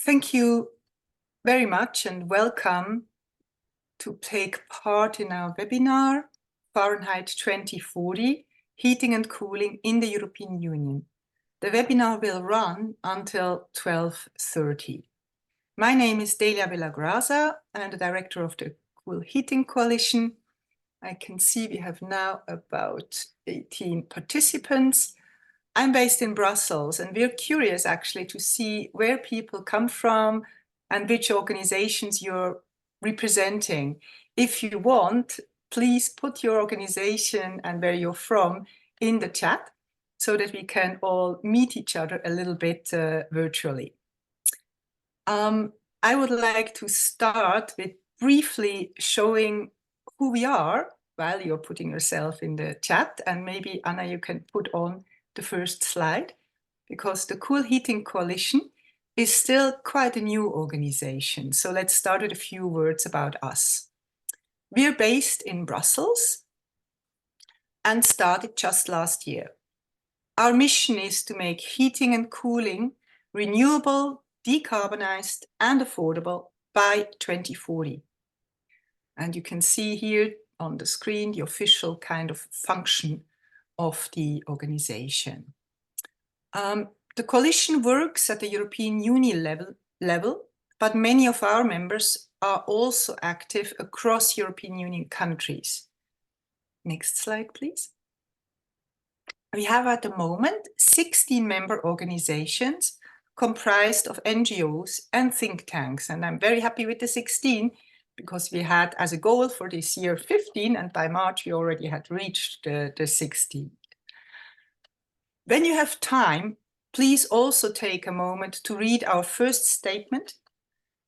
Thank you very much and welcome to take part in our webinar, Fahrenheit 2040, Heating and Cooling in the European Union. The webinar will run until 12:30. My name is Delia Villagrasa. I'm the director of the Cool Heating Coalition. I can see we have now about 18 participants. I'm based in Brussels, and we're curious actually to see where people come from and which organizations you're representing. If you want, please put your organization and where you're from in the chat so that we can all meet each other a little bit virtually. I would like to start with briefly showing who we are while you're putting yourself in the chat, and maybe Anna, you can put on the first slide, because the Cool Heating Coalition is still quite a new organization. So let's start with a few words about us. We're based in Brussels and started just last year. Our mission is to make heating and cooling renewable, decarbonized, and affordable by 2040. And you can see here on the screen the official kind of function of the organization. The coalition works at the European Union level, but many of our members are also active across European Union countries. Next slide, please. We have at the moment 16 member organizations comprised of NGOs and think tanks, and I'm very happy with the 16 because we had as a goal for this year 15, and by March we already had reached the 16. When you have time, please also take a moment to read our first statement,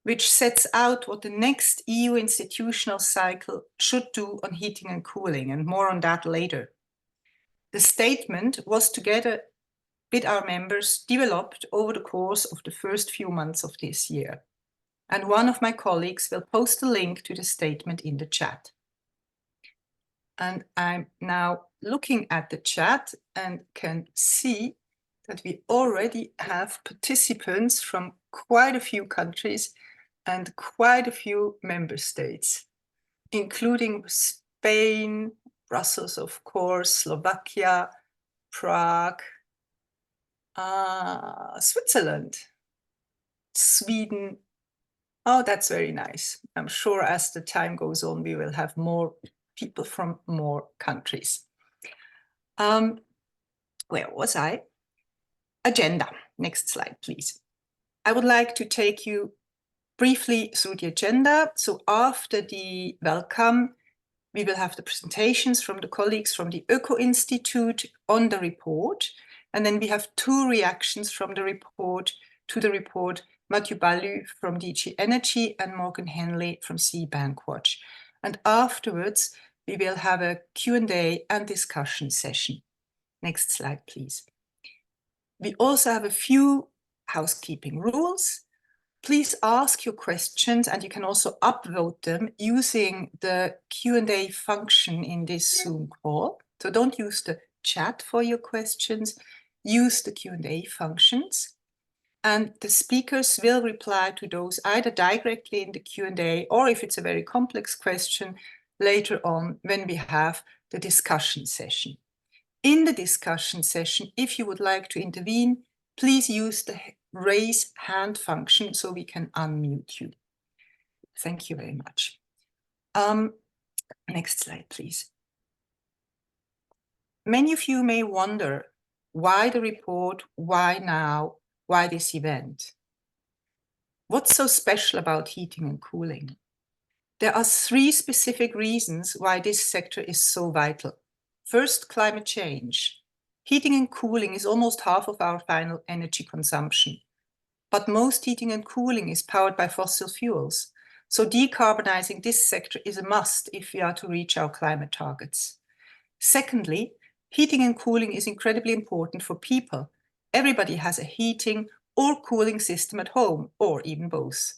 which sets out what the next EU institutional cycle should do on heating and cooling, and more on that later. The statement was together with our members developed over the course of the first few months of this year. And one of my colleagues will post a link to the statement in the chat. And I'm now looking at the chat and can see that we already have participants from quite a few countries and quite a few member states, including Spain, Brussels, of course, Slovakia, Prague, Switzerland, Sweden. Oh, that's very nice. I'm sure as the time goes on, we will have more people from more countries. Where was I? Agenda. Next slide, please. I would like to take you briefly through the agenda. So after the welcome, we will have the presentations from the colleagues from the Öko-Institut on the report. And then we have two reactions from the report to the report, Matthieu Ballu from DG Energy and Morgan Henley from Bankwatch. And afterwards, we will have a Q&A and discussion session. Next slide, please. We also have a few housekeeping rules. Please ask your questions, and you can also upvote them using the Q&A function in this Zoom call. So don't use the chat for your questions, use the Q&A functions. And the speakers will reply to those either directly in the Q&A, or if it's a very complex question, later on when we have the discussion session. In the discussion session, if you would like to intervene, please use the raise hand function so we can unmute you. Thank you very much. Next slide, please. Many of you may wonder, why the report, why now, why this event? What's so special about heating and cooling? There are three specific reasons why this sector is so vital. First, climate change. Heating and cooling is almost half of our final energy consumption. But most heating and cooling is powered by fossil fuels. So decarbonizing this sector is a must if we are to reach our climate targets. Secondly, heating and cooling is incredibly important for people. Everybody has a heating or cooling system at home, or even both.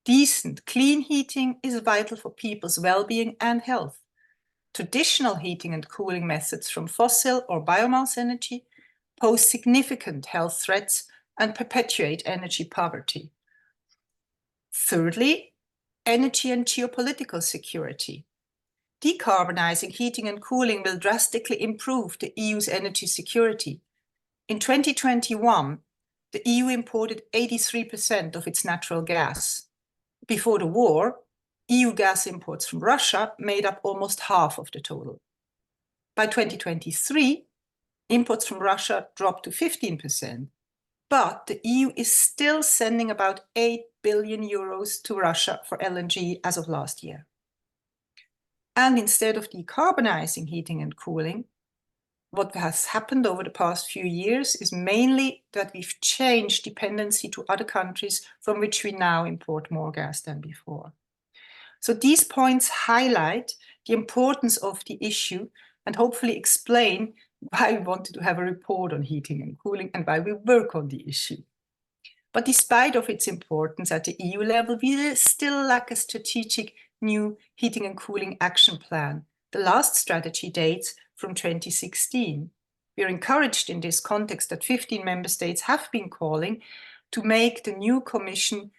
Decent, clean heating is vital for people's well-being and health. Traditional heating and cooling methods from fossil or biomass energy pose significant health threats and perpetuate energy poverty. Thirdly, energy and geopolitical security. Decarbonizing heating and cooling will drastically improve the EU's energy security. In 2021, the EU imported 83% of its natural gas. Before the war, EU gas imports from Russia made up almost half of the total. By 2023, imports from Russia dropped to 15%, but the EU is still sending about 8 billion euros to Russia for LNG as of last year. And instead of decarbonizing heating and cooling, what has happened over the past few years is mainly that we've changed dependency to other countries from which we now import more gas than before. So these points highlight the importance of the issue and hopefully explain why we wanted to have a report on heating and cooling and why we work on the issue. But despite of its importance at the EU level, we still lack a strategic new heating and cooling action plan. The last strategy dates from 2016. We are encouraged in this context that 15 member states have been calling to make the new commission,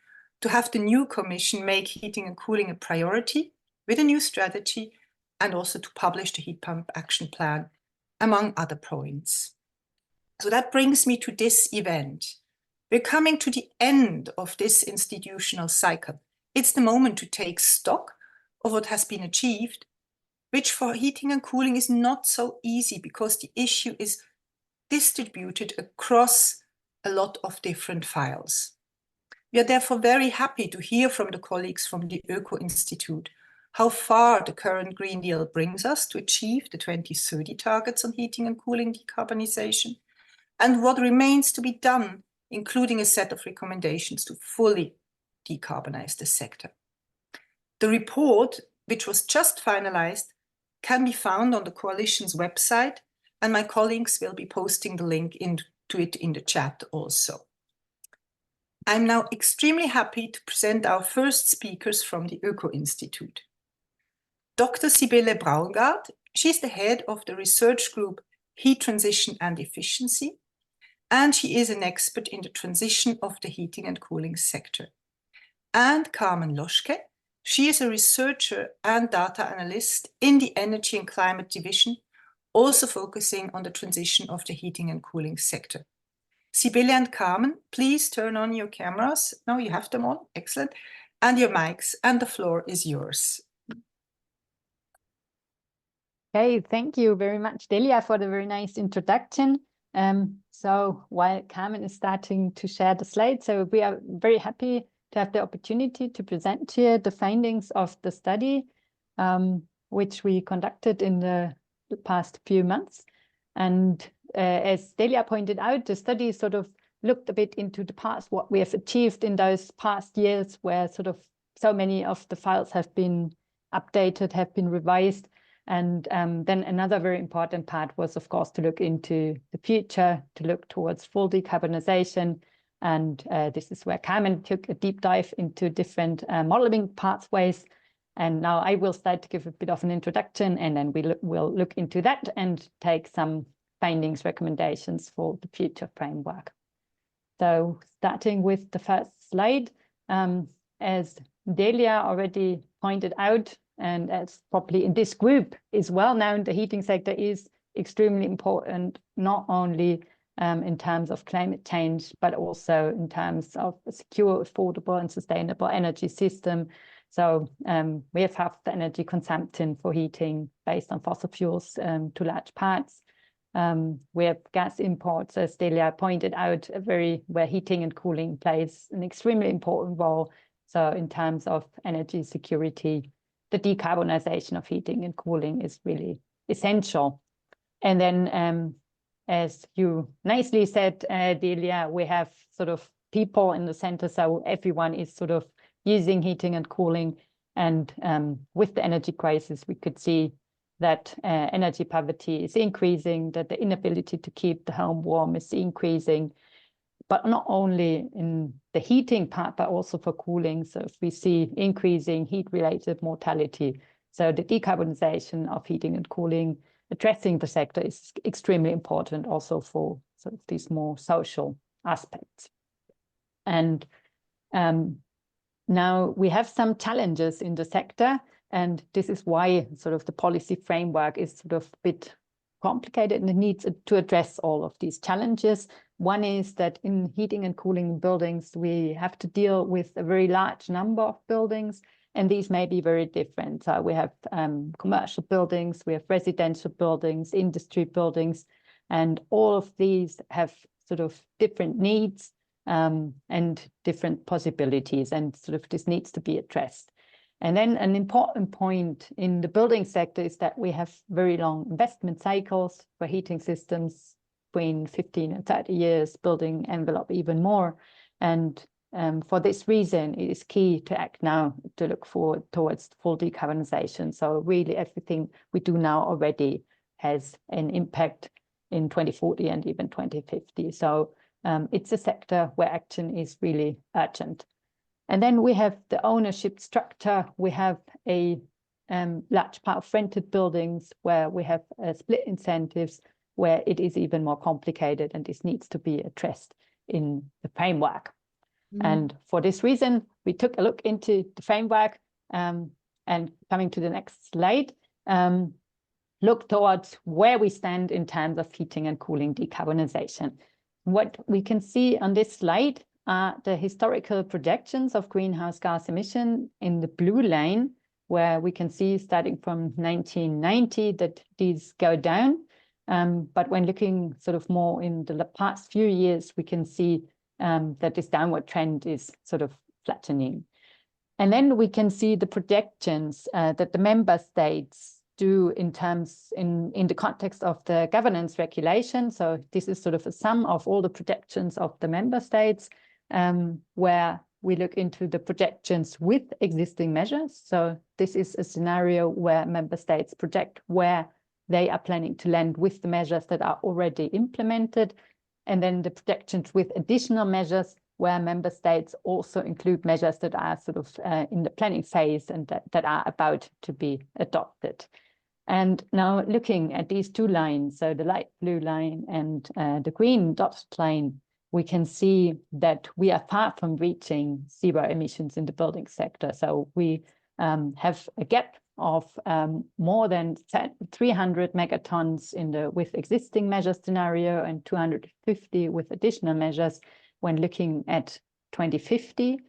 to have the new commission make heating and cooling a priority with a new strategy and also to publish the heat pump action plan, among other points. So that brings me to this event. We're coming to the end of this institutional cycle. It's the moment to take stock of what has been achieved, which for heating and cooling is not so easy because the issue is distributed across a lot of different files. We are therefore very happy to hear from the colleagues from the Öko-Institut how far the current Green Deal brings us to achieve the 2030 targets on heating and cooling decarbonization, and what remains to be done, including a set of recommendations to fully decarbonize the sector. The report, which was just finalized, can be found on the Coalition's website, and my colleagues will be posting the link to it in the chat also. I'm now extremely happy to present our first speakers from the Öko-Institut. Dr. Sibylle Braungardt, she's the head of the research group Heat Transition and Efficiency, and she is an expert in the transition of the heating and cooling sector. And Carmen Loschke, she is a researcher and data analyst in the Energy and Climate Division, also focusing on the transition of the heating and cooling sector. Sibylle and Carmen, please turn on your cameras. Now you have them on, excellent. And your mics, and the floor is yours. Okay, thank you very much, Delia, for the very nice introduction. So while Carmen is starting to share the slides, so we are very happy to have the opportunity to present here the findings of the study, which we conducted in the past few months. And as Delia pointed out, the study sort of looked a bit into the past, what we have achieved in those past years, where sort of so many of the files have been updated, have been revised. And then another very important part was, of course, to look into the future, to look towards full decarbonization. And this is where Carmen took a deep dive into different modeling pathways. And now I will start to give a bit of an introduction, and then we'll look into that and take some findings, recommendations for the future framework. So starting with the first slide, as Delia already pointed out, and as probably in this group is well known, the heating sector is extremely important, not only in terms of climate change, but also in terms of a secure, affordable and sustainable energy system. So we have half the energy consumption for heating based on fossil fuels to large parts. We have gas imports, as Delia pointed out, where heating and cooling plays an extremely important role. So in terms of energy security, the decarbonization of heating and cooling is really essential. And then, as you nicely said, Delia, we have sort of people in the center, so everyone is sort of using heating and cooling. And with the energy crisis, we could see that energy poverty is increasing, that the inability to keep the home warm is increasing, but not only in the heating part, but also for cooling. So if we see increasing heat-related mortality, so the decarbonization of heating and cooling, addressing the sector is extremely important also for sort of these more social aspects. And now we have some challenges in the sector, and this is why sort of the policy framework is sort of a bit complicated and it needs to address all of these challenges. One is that in heating and cooling buildings, we have to deal with a very large number of buildings, and these may be very different. So we have commercial buildings, we have residential buildings, industry buildings, and all of these have sort of different needs and different possibilities, and sort of this needs to be addressed. And then an important point in the building sector is that we have very long investment cycles for heating systems, between 15 and 30 years, building envelope even more. And for this reason, it is key to act now to look forward towards full decarbonization. So really everything we do now already has an impact in 2040 and even 2050. So it's a sector where action is really urgent. And then we have the ownership structure. We have a large part of rented buildings where we have split incentives, where it is even more complicated, and this needs to be addressed in the framework. And for this reason, we took a look into the framework and coming to the next slide, look towards where we stand in terms of heating and cooling decarbonization. What we can see on this slide are the historical projections of greenhouse gas emission in the blue line, where we can see starting from 1990 that these go down. But when looking sort of more in the past few years, we can see that this downward trend is sort of flattening. And then we can see the projections that the member states do in the context of the governance regulation. So this is sort of a sum of all the projections of the member states, where we look into the projections with existing measures. So this is a scenario where member states project where they are planning to land with the measures that are already implemented. And then the projections with additional measures where member states also include measures that are sort of in the planning phase and that are about to be adopted. And now looking at these two lines, so the light blue line and the green dotted line, we can see that we are far from reaching zero emissions in the building sector. So we have a gap of more than 300 megatons with existing measure scenario and 250 with additional measures when looking at 2050.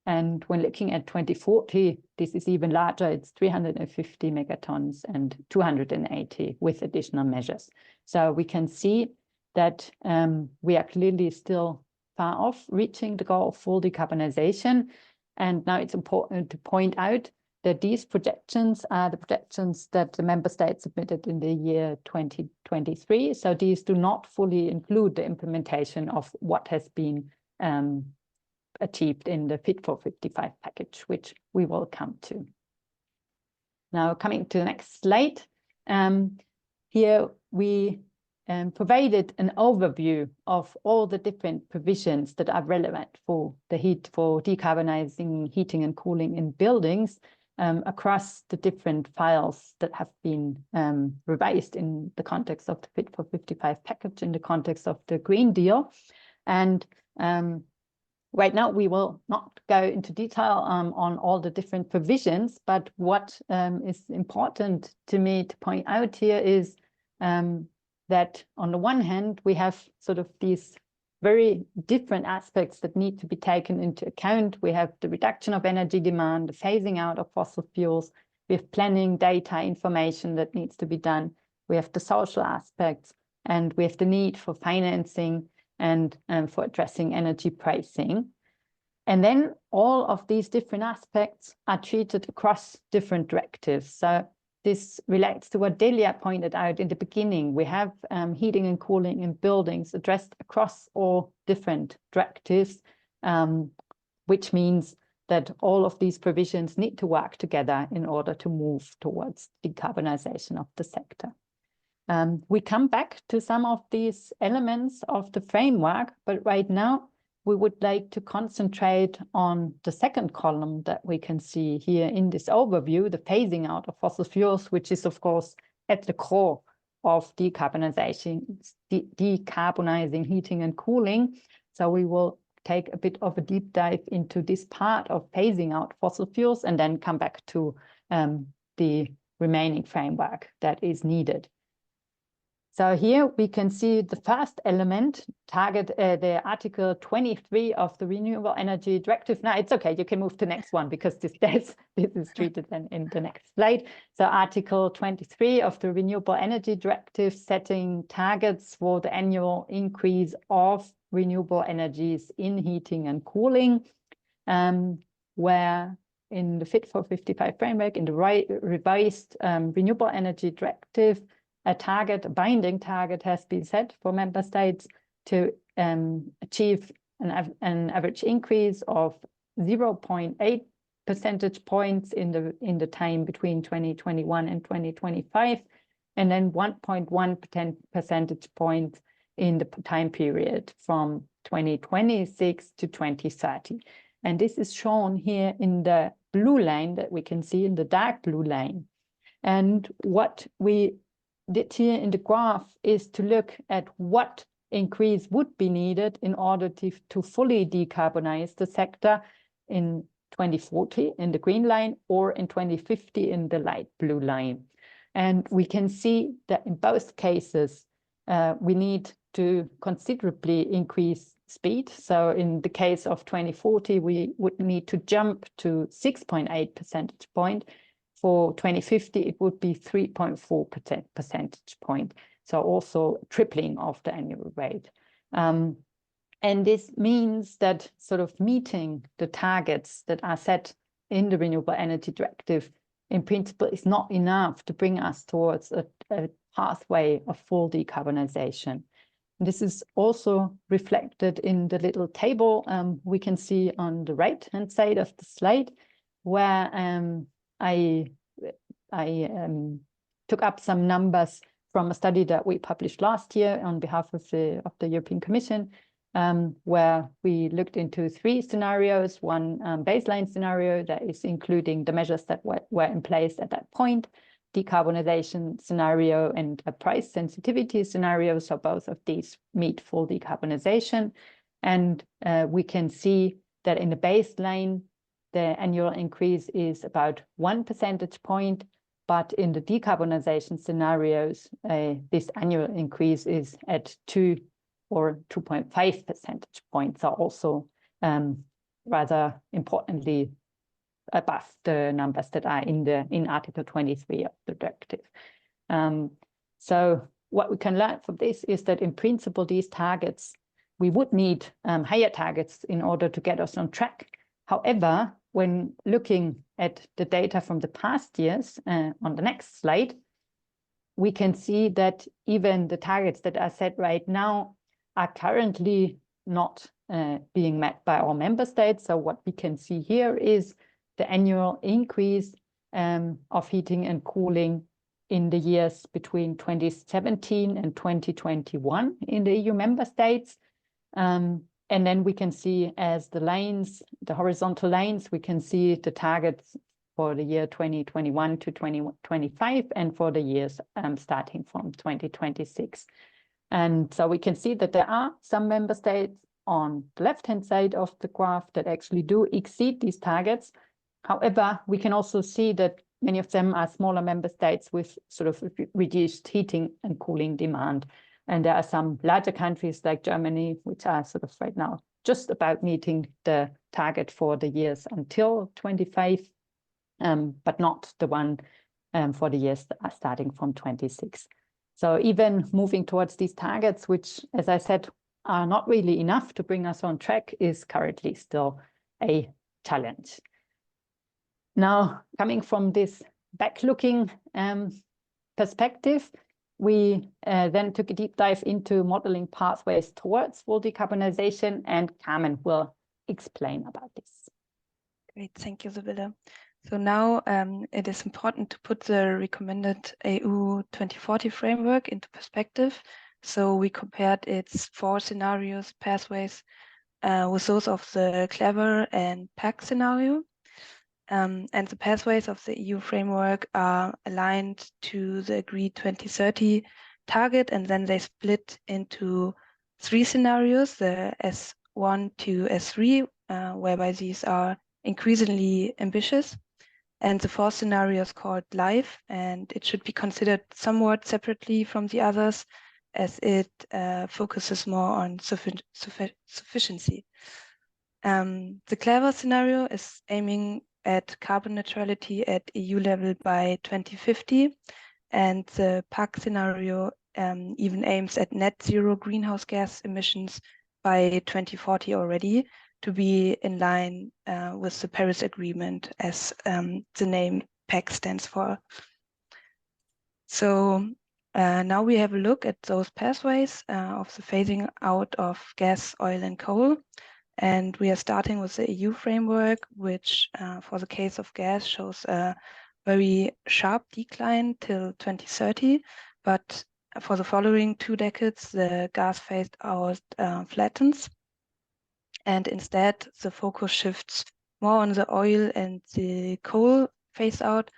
And when looking at 2040, this is even larger. It's 350 megatons and 280 with additional measures. So we can see that we are clearly still far off reaching the goal of full decarbonization. And now it's important to point out that these projections are the projections that the member states submitted in the year 2023. So these do not fully include the implementation of what has been achieved in the Fit for 55 package, which we will come to. Now coming to the next slide, here we provided an overview of all the different provisions that are relevant for decarbonizing heating and cooling in buildings across the different files that have been revised in the context of the Fit for 55 package, in the context of the Green Deal. And right now, we will not go into detail on all the different provisions, but what is important to me to point out here is that on the one hand, we have sort of these very different aspects that need to be taken into account. We have the reduction of energy demand, the phasing out of fossil fuels, we have planning, data, information that needs to be done. We have the social aspects, and we have the need for financing and for addressing energy pricing. And then all of these different aspects are treated across different directives. So this relates to what Delia pointed out in the beginning. We have heating and cooling in buildings addressed across all different directives, which means that all of these provisions need to work together in order to move towards decarbonization of the sector. We come back to some of these elements of the framework, but right now we would like to concentrate on the second column that we can see here in this overview, the phasing out of fossil fuels, which is of course at the core of decarbonizing heating and cooling. So we will take a bit of a deep dive into this part of phasing out fossil fuels and then come back to the remaining framework that is needed. So here we can see the first element, the Article 23 of the Renewable Energy Directive. Now it's okay, you can move to the next one because this is treated then in the next slide. So Article 23 of the Renewable Energy Directive setting targets for the annual increase of renewable energies in heating and cooling, where in the Fit for 55 framework, in the revised Renewable Energy Directive, a binding target has been set for member states to achieve an average increase of 0.8 percentage points in the time between 2021 and 2025, and then 1.1 percentage points in the time period from 2026 to 2030. And this is shown here in the blue line that we can see in the dark blue line. And what we did here in the graph is to look at what increase would be needed in order to fully decarbonize the sector in 2040 in the green line or in 2050 in the light blue line. And we can see that in both cases, we need to considerably increase speed. So in the case of 2040, we would need to jump to 6.8 percentage point. For 2050, it would be 3.4 percentage point. So also tripling of the annual rate. And this means that sort of meeting the targets that are set in the Renewable Energy Directive in principle is not enough to bring us towards a pathway of full decarbonization. This is also reflected in the little table we can see on the right-hand side of the slide, where I took up some numbers from a study that we published last year on behalf of the European Commission, where we looked into 3 scenarios, one baseline scenario that is including the measures that were in place at that point, decarbonization scenario and a price sensitivity scenario. So both of these meet full decarbonization. And we can see that in the baseline, the annual increase is about 1 percentage point, but in the decarbonization scenarios, this annual increase is at 2 or 2.5 percentage points, are also rather importantly above the numbers that are in Article 23 of the directive. So what we can learn from this is that in principle, these targets, we would need higher targets in order to get us on track. However, when looking at the data from the past years, on the next slide, we can see that even the targets that are set right now are currently not being met by all member states. So what we can see here is the annual increase of heating and cooling in the years between 2017 and 2021 in the EU member states. And then we can see as the lines, the horizontal lines, we can see the targets for the year 2021 to 2025 and for the years starting from 2026. And so we can see that there are some member states on the left-hand side of the graph that actually do exceed these targets. However, we can also see that many of them are smaller member states with sort of reduced heating and cooling demand. And there are some larger countries like Germany, which are sort of right now just about meeting the target for the years until 25, but not the one for the years that are starting from 26. So even moving towards these targets, which, as I said, are not really enough to bring us on track, is currently still a challenge. Now, coming from this back-looking perspective, we then took a deep dive into modeling pathways towards full decarbonization, and Carmen will explain about this. Great, thank you, Sibylle. So now it is important to put the recommended EU 2040 framework into perspective. So we compared its 4 scenarios, pathways, with those of the Clever and PAC scenario. And the pathways of the EU framework are aligned to the agreed 2030 target, and then they split into 3 scenarios, the S1 to S3, whereby these are increasingly ambitious. And the fourth scenario is called live, and it should be considered somewhat separately from the others, as it focuses more on sufficiency. The clever scenario is aiming at carbon neutrality at EU level by 2050, and the PAC scenario even aims at net zero greenhouse gas emissions by 2040 already, to be in line with the Paris Agreement, as the name PAC stands for. So now we have a look at those pathways of the phasing out of gas, oil, and coal. And we are starting with the EU framework, which for the case of gas shows a very sharp decline till 2030. But for the following 2 decades, the gas phased out flattens. And instead, the focus shifts more on the oil and the coal phase out,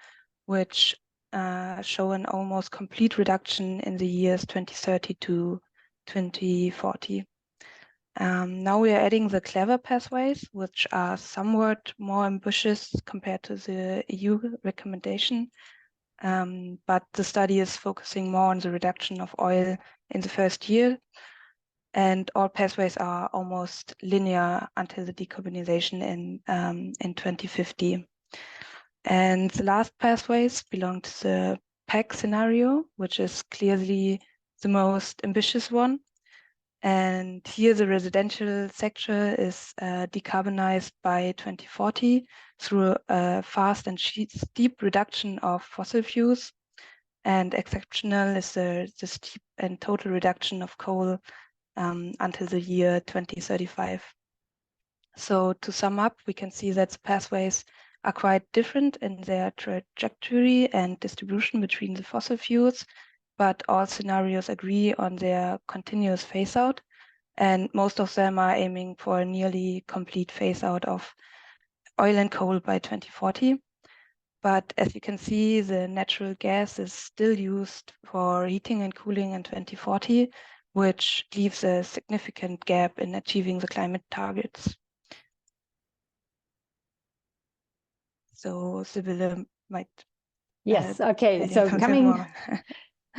which show an almost complete reduction in the years 2030 to 2040. Now we are adding the clever pathways, which are somewhat more ambitious compared to the EU recommendation. But the study is focusing more on the reduction of oil in the first year. And all pathways are almost linear until the decarbonization in 2050. And the last pathways belong to the PAC scenario, which is clearly the most ambitious one. And here the residential sector is decarbonized by 2040 through a fast and steep reduction of fossil fuels. And exceptional is the steep and total reduction of coal until the year 2035. So to sum up, we can see that the pathways are quite different in their trajectory and distribution between the fossil fuels, but all scenarios agree on their continuous phase out, and most of them are aiming for a nearly complete phase out of oil and coal by 2040. But as you can see, the natural gas is still used for heating and cooling in 2040, which leaves a significant gap in achieving the climate targets. So Sibylle might. Yes, okay. So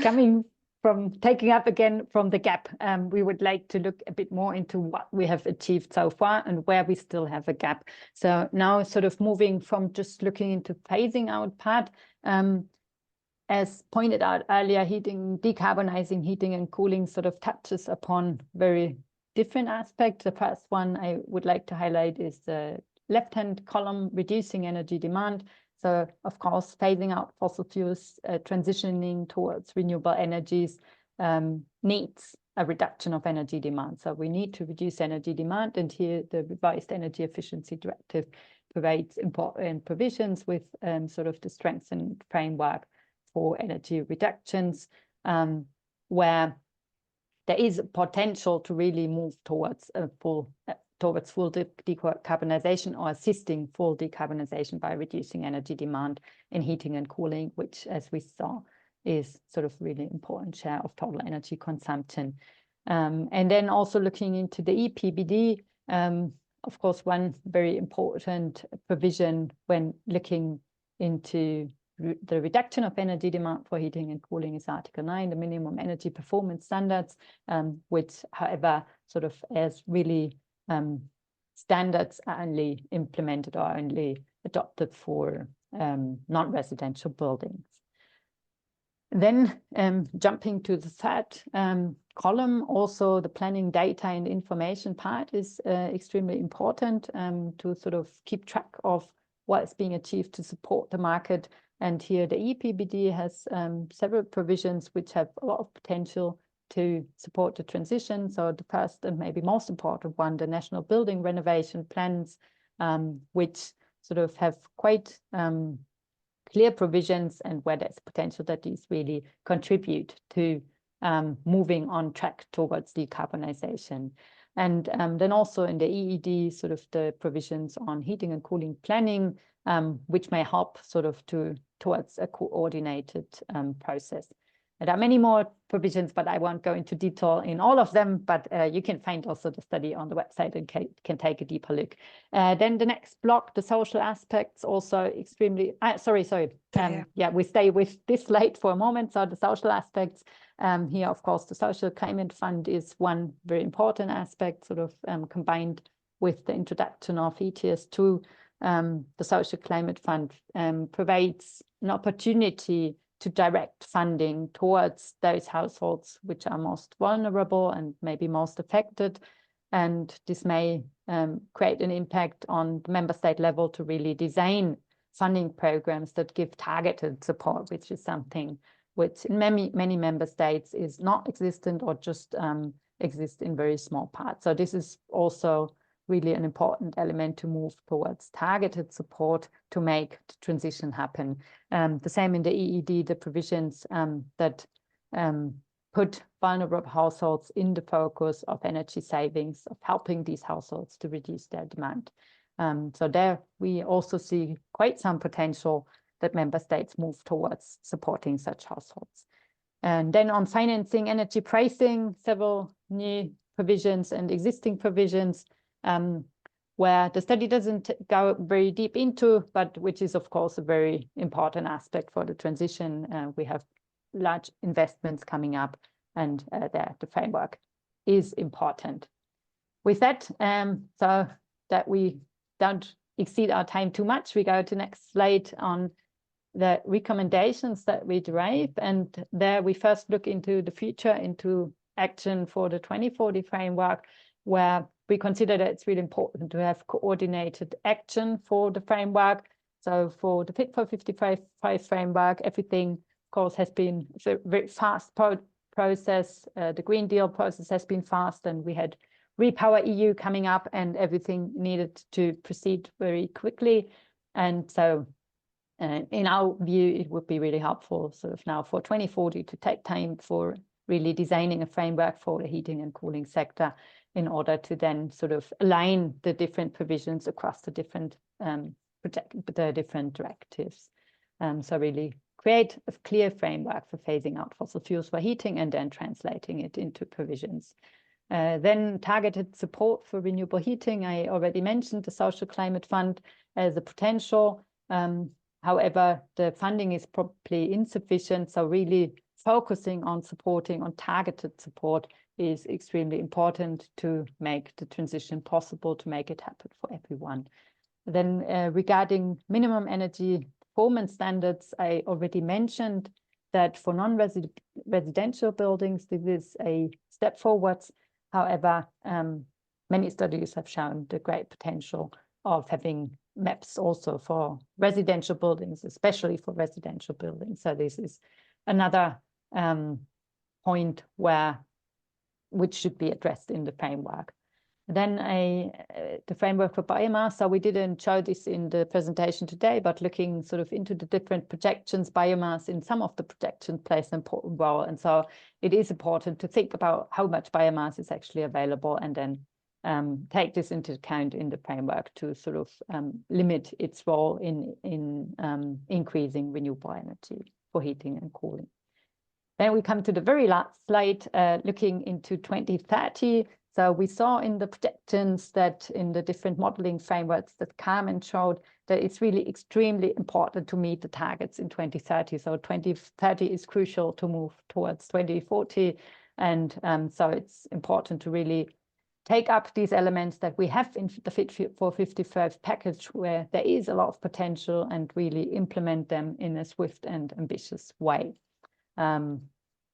coming from taking up again from the gap, we would like to look a bit more into what we have achieved so far and where we still have a gap. So now sort of moving from just looking into phasing out part, as pointed out earlier, decarbonizing heating and cooling sort of touches upon very different aspects. The first one I would like to highlight is the left-hand column, reducing energy demand. So, of course, phasing out fossil fuels, transitioning towards renewable energies needs a reduction of energy demand. So we need to reduce energy demand, and here the revised Energy Efficiency Directive provides important provisions with sort of the strengthened framework for energy reductions, where there is a potential to really move towards full decarbonization, or assisting full decarbonization by reducing energy demand in heating and cooling, which, as we saw, is sort of really important share of total energy consumption. And then also looking into the EPBD, of course, one very important provision when looking into the reduction of energy demand for heating and cooling is Article 9, the minimum energy performance standards, which, however, sort of as really standards are only implemented or only adopted for non-residential buildings. Then jumping to the third column, also the planning data and information part is extremely important to sort of keep track of what is being achieved to support the market. And here the EPBD has several provisions which have a lot of potential to support the transition. So the first and maybe most important one, the national building renovation plans, which sort of have quite clear provisions, and where there's potential that these really contribute to moving on track towards decarbonization. And then also in the EED, sort of the provisions on heating and cooling planning, which may help sort of towards a coordinated process. There are many more provisions, but I won't go into detail in all of them, but you can find also the study on the website and can take a deeper look. Then the next block, the social aspects, also extremely, yeah, we stay with this slide for a moment. So the social aspects, here, of course, the social climate fund is one very important aspect, sort of combined with the introduction of ETS2. The social climate fund provides an opportunity to direct funding towards those households which are most vulnerable and maybe most affected. And this may create an impact on the member state level to really design funding programs that give targeted support, which is something which in many member states is not existent or just exists in very small parts. So this is also really an important element to move towards targeted support to make the transition happen. The same in the EED, the provisions that put vulnerable households in the focus of energy savings, of helping these households to reduce their demand. So there we also see quite some potential that member states move towards supporting such households. And then on financing, energy pricing, several new provisions and existing provisions, where the study doesn't go very deep into, but which is, of course, a very important aspect for the transition. We have large investments coming up, and the framework is important. With that, so that we don't exceed our time too much, we go to next slide on the recommendations that we derive. And there we first look into the future, into action for the 2040 framework, where we consider that it's really important to have coordinated action for the framework. So for the Fit for 55 framework, everything, of course, has been a very fast process. The Green Deal process has been fast, and we had Repower EU coming up, and everything needed to proceed very quickly. And so in our view, it would be really helpful sort of now for 2040 to take time for really designing a framework for the heating and cooling sector, in order to then sort of align the different provisions across the different different directives. So really create a clear framework for phasing out fossil fuels for heating and then translating it into provisions. Then targeted support for renewable heating. I already mentioned the Social Climate Fund as a potential. However, the funding is probably insufficient. So really focusing on supporting on targeted support is extremely important to make the transition possible, to make it happen for everyone. Then regarding minimum energy performance standards, I already mentioned that for non-residential buildings, this is a step forwards. However, many studies have shown the great potential of having maps also for residential buildings, especially for residential buildings. So this is another point which should be addressed in the framework. Then the framework for biomass. So we didn't show this in the presentation today, but looking sort of into the different projections, biomass in some of the projections plays an important role. And so it is important to think about how much biomass is actually available, and then take this into account in the framework to sort of limit its role in increasing renewable energy for heating and cooling. Then we come to the very last slide, looking into 2030. So we saw in the projections that in the different modeling frameworks that Carmen showed, that it's really extremely important to meet the targets in 2030. So 2030 is crucial to move towards 2040. And so it's important to really take up these elements that we have in the Fit for 55 package, where there is a lot of potential, and really implement them in a swift and ambitious way.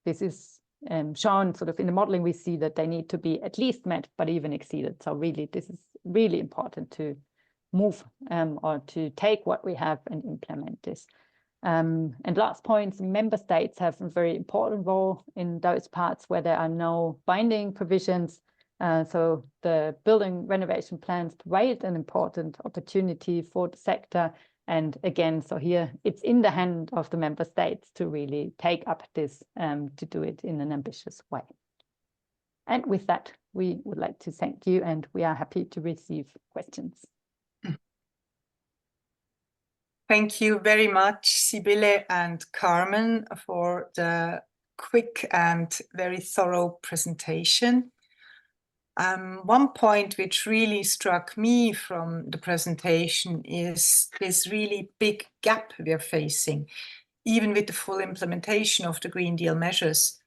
This is shown sort of in the modeling. We see that they need to be at least met, but even exceeded. So really, this is really important to move or to take what we have and implement this. And last point, member states have a very important role in those parts where there are no binding provisions. So the building renovation plans provide an important opportunity for the sector. And again, so here it's in the hand of the member states to really take up this, to do it in an ambitious way. And with that, we would like to thank you, and we are happy to receive questions. Thank you very much, Sibylle and Carmen, for the quick and very thorough presentation. One point which really struck me from the presentation is this really big gap we are facing. Even with the full implementation of the Green Deal measures,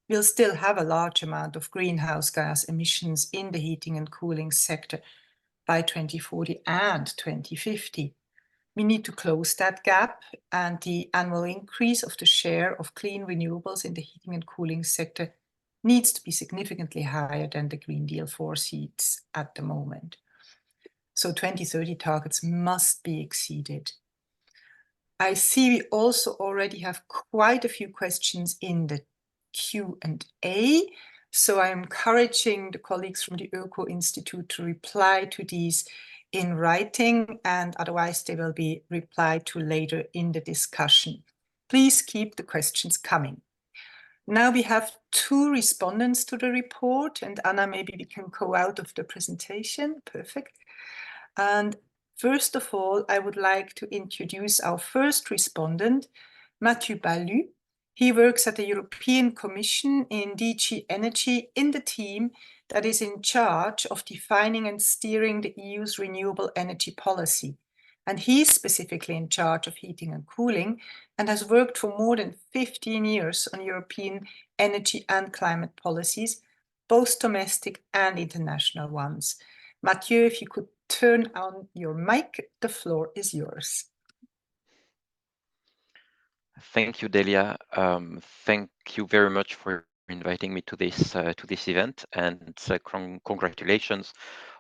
we'll still have a large amount of greenhouse gas emissions in the heating and cooling sector by 2040 and 2050. We need to close that gap, and the annual increase of the share of clean renewables in the heating and cooling sector needs to be significantly higher than the Green Deal foresees at the moment. So 2030 targets must be exceeded. I see we also already have quite a few questions in the Q&A, so I'm encouraging the colleagues from the Öko-Institut to reply to these in writing, and otherwise they will be replied to later in the discussion. Please keep the questions coming. Now we have 2 respondents to the report, and Anna, maybe we can go out of the presentation. Perfect. And first of all, I would like to introduce our first respondent, Matthieu Ballu. He works at the European Commission in DG Energy in the team that is in charge of defining and steering the EU's renewable energy policy. And he's specifically in charge of heating and cooling and has worked for more than 15 years on European energy and climate policies, both domestic and international ones. Matthieu, if you could turn on your mic, the floor is yours. Thank you, Delia. Thank you very much for inviting me to this event, and congratulations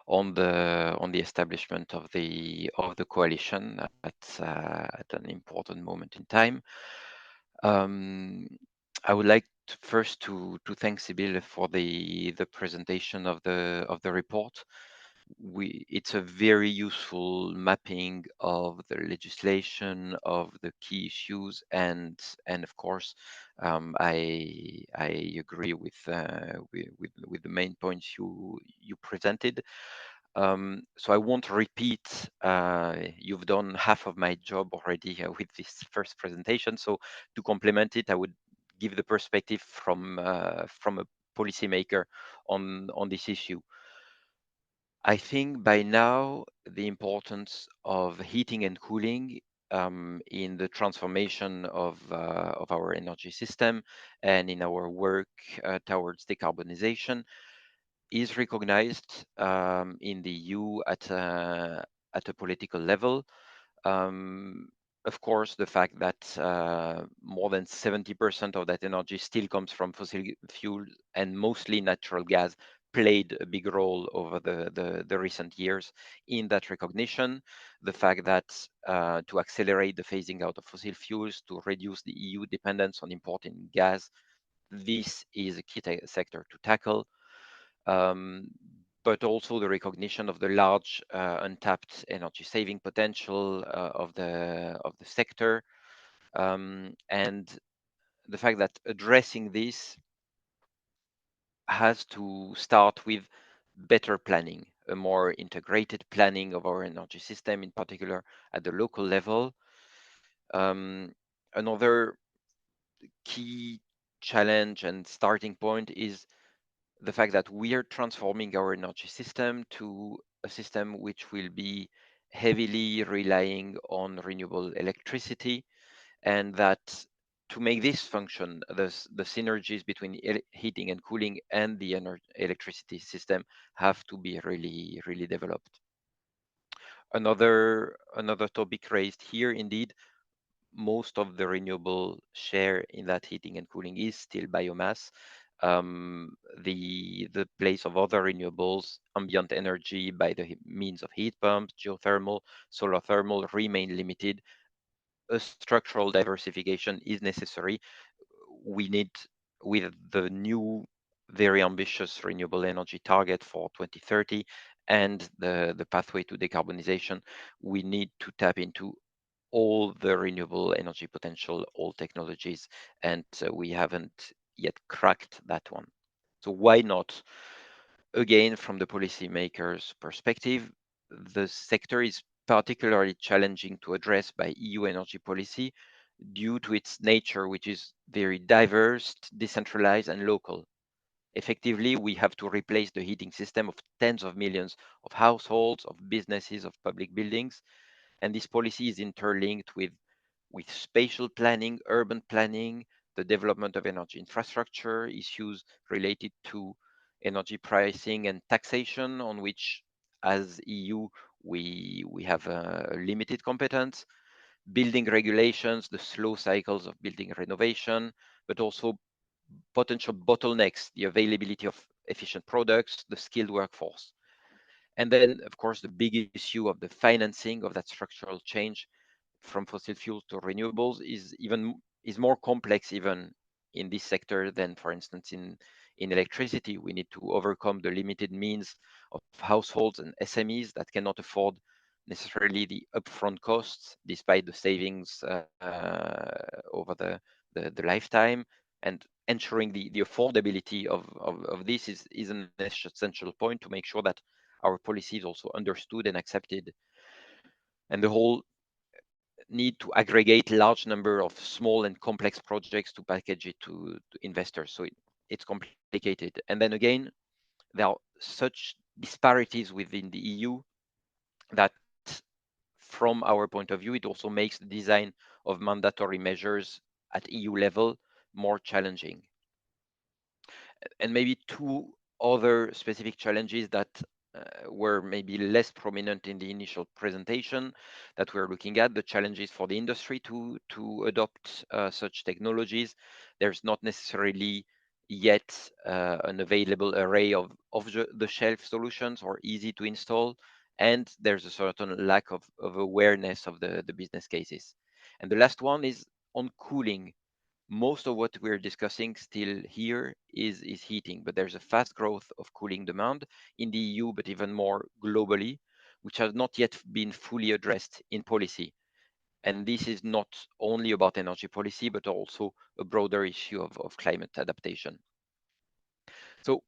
on the establishment of the coalition at an important moment in time. I would like first to thank Sibylle for the presentation of the report. It's a very useful mapping of the legislation, of the key issues, and of course, I agree with the main points you presented. So I won't repeat. You've done half of my job already with this first presentation. So to complement it, I would give the perspective from a policymaker on this issue. I think by now the importance of heating and cooling in the transformation of our energy system and in our work towards decarbonization is recognized in the EU at a political level. Of course, the fact that more than 70% of that energy still comes from fossil fuels and mostly natural gas played a big role over the recent years in that recognition. The fact that to accelerate the phasing out of fossil fuels, to reduce the EU dependence on importing gas, this is a key sector to tackle. But also the recognition of the large untapped energy saving potential of the sector, and the fact that addressing this has to start with better planning, a more integrated planning of our energy system, in particular at the local level. Another key challenge and starting point is the fact that we are transforming our energy system to a system which will be heavily relying on renewable electricity, and that to make this function, the synergies between heating and cooling and the electricity system have to be really developed. Another topic raised here, indeed, most of the renewable share in that heating and cooling is still biomass. The place of other renewables, ambient energy by the means of heat pumps, geothermal, solar thermal remain limited. A structural diversification is necessary. We need, with the new very ambitious renewable energy target for 2030 and the pathway to decarbonization, we need to tap into all the renewable energy potential, all technologies, and we haven't yet cracked that one. So why not? Again, from the policymakers' perspective, the sector is particularly challenging to address by EU energy policy due to its nature, which is very diverse, decentralized, and local. Effectively, we have to replace the heating system of tens of millions of households, of businesses, of public buildings. And this policy is interlinked with spatial planning, urban planning, the development of energy infrastructure, issues related to energy pricing and taxation, on which, as EU, we have a limited competence, building regulations, the slow cycles of building renovation, but also potential bottlenecks, the availability of efficient products, the skilled workforce. And then, of course, the big issue of the financing of that structural change from fossil fuels to renewables is more complex even in this sector than, for instance, in electricity. We need to overcome the limited means of households and SMEs that cannot afford necessarily the upfront costs, despite the savings over the lifetime. And ensuring the affordability of this is an essential point to make sure that our policy is also understood and accepted. And the whole need to aggregate large number of small and complex projects to package it to investors. So it's complicated. And then again, there are such disparities within the EU that from our point of view, it also makes the design of mandatory measures at EU level more challenging. And maybe two other specific challenges that were maybe less prominent in the initial presentation that we're looking at, the challenges for the industry to adopt such technologies. There's not necessarily yet an available array of the shelf solutions or easy to install, and there's a certain lack of awareness of the business cases. And the last one is on cooling. Most of what we're discussing still here is heating, but there's a fast growth of cooling demand in the EU, but even more globally, which has not yet been fully addressed in policy. And this is not only about energy policy, but also a broader issue of climate adaptation. So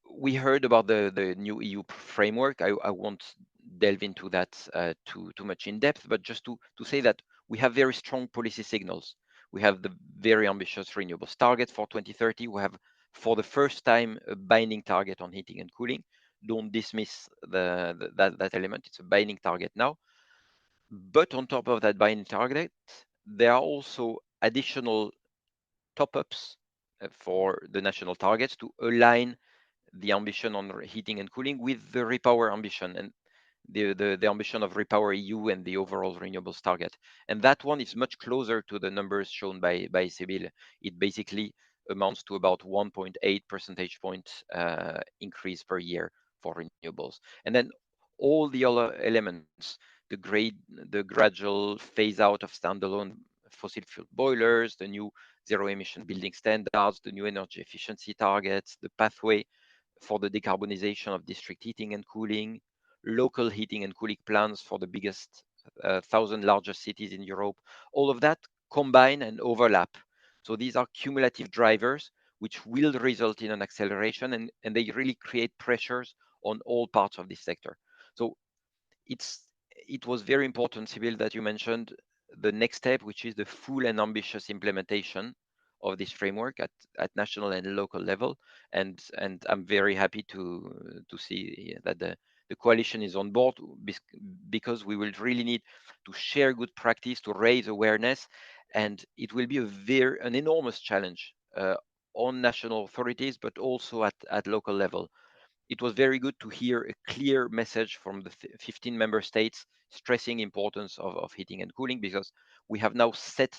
we heard about the new EU framework. I won't delve into that too much in depth, but just to say that we have very strong policy signals. We have the very ambitious renewables target for 2030. We have, for the first time, a binding target on heating and cooling. Don't dismiss that element. It's a binding target now. But on top of that binding target, there are also additional top-ups for the national targets to align the ambition on heating and cooling with the repower ambition and the ambition of repower EU and the overall renewables target. And that one is much closer to the numbers shown by Sibylle. It basically amounts to about 1.8 percentage point increase per year for renewables. And then all the other elements, the gradual phase out of standalone fossil fuel boilers, the new zero emission building standards, the new energy efficiency targets, the pathway for the decarbonization of district heating and cooling, local heating and cooling plans for the biggest 1,000 largest cities in Europe. All of that combine and overlap. So these are cumulative drivers which will result in an acceleration, and they really create pressures on all parts of this sector. So it was very important, Sibylle, that you mentioned the next step, which is the full and ambitious implementation of this framework at national and local level. And I'm very happy to see that the coalition is on board, because we will really need to share good practice, to raise awareness, and it will be an enormous challenge on national authorities, but also at local level. It was very good to hear a clear message from the 15 member states stressing importance of heating and cooling, because we have now set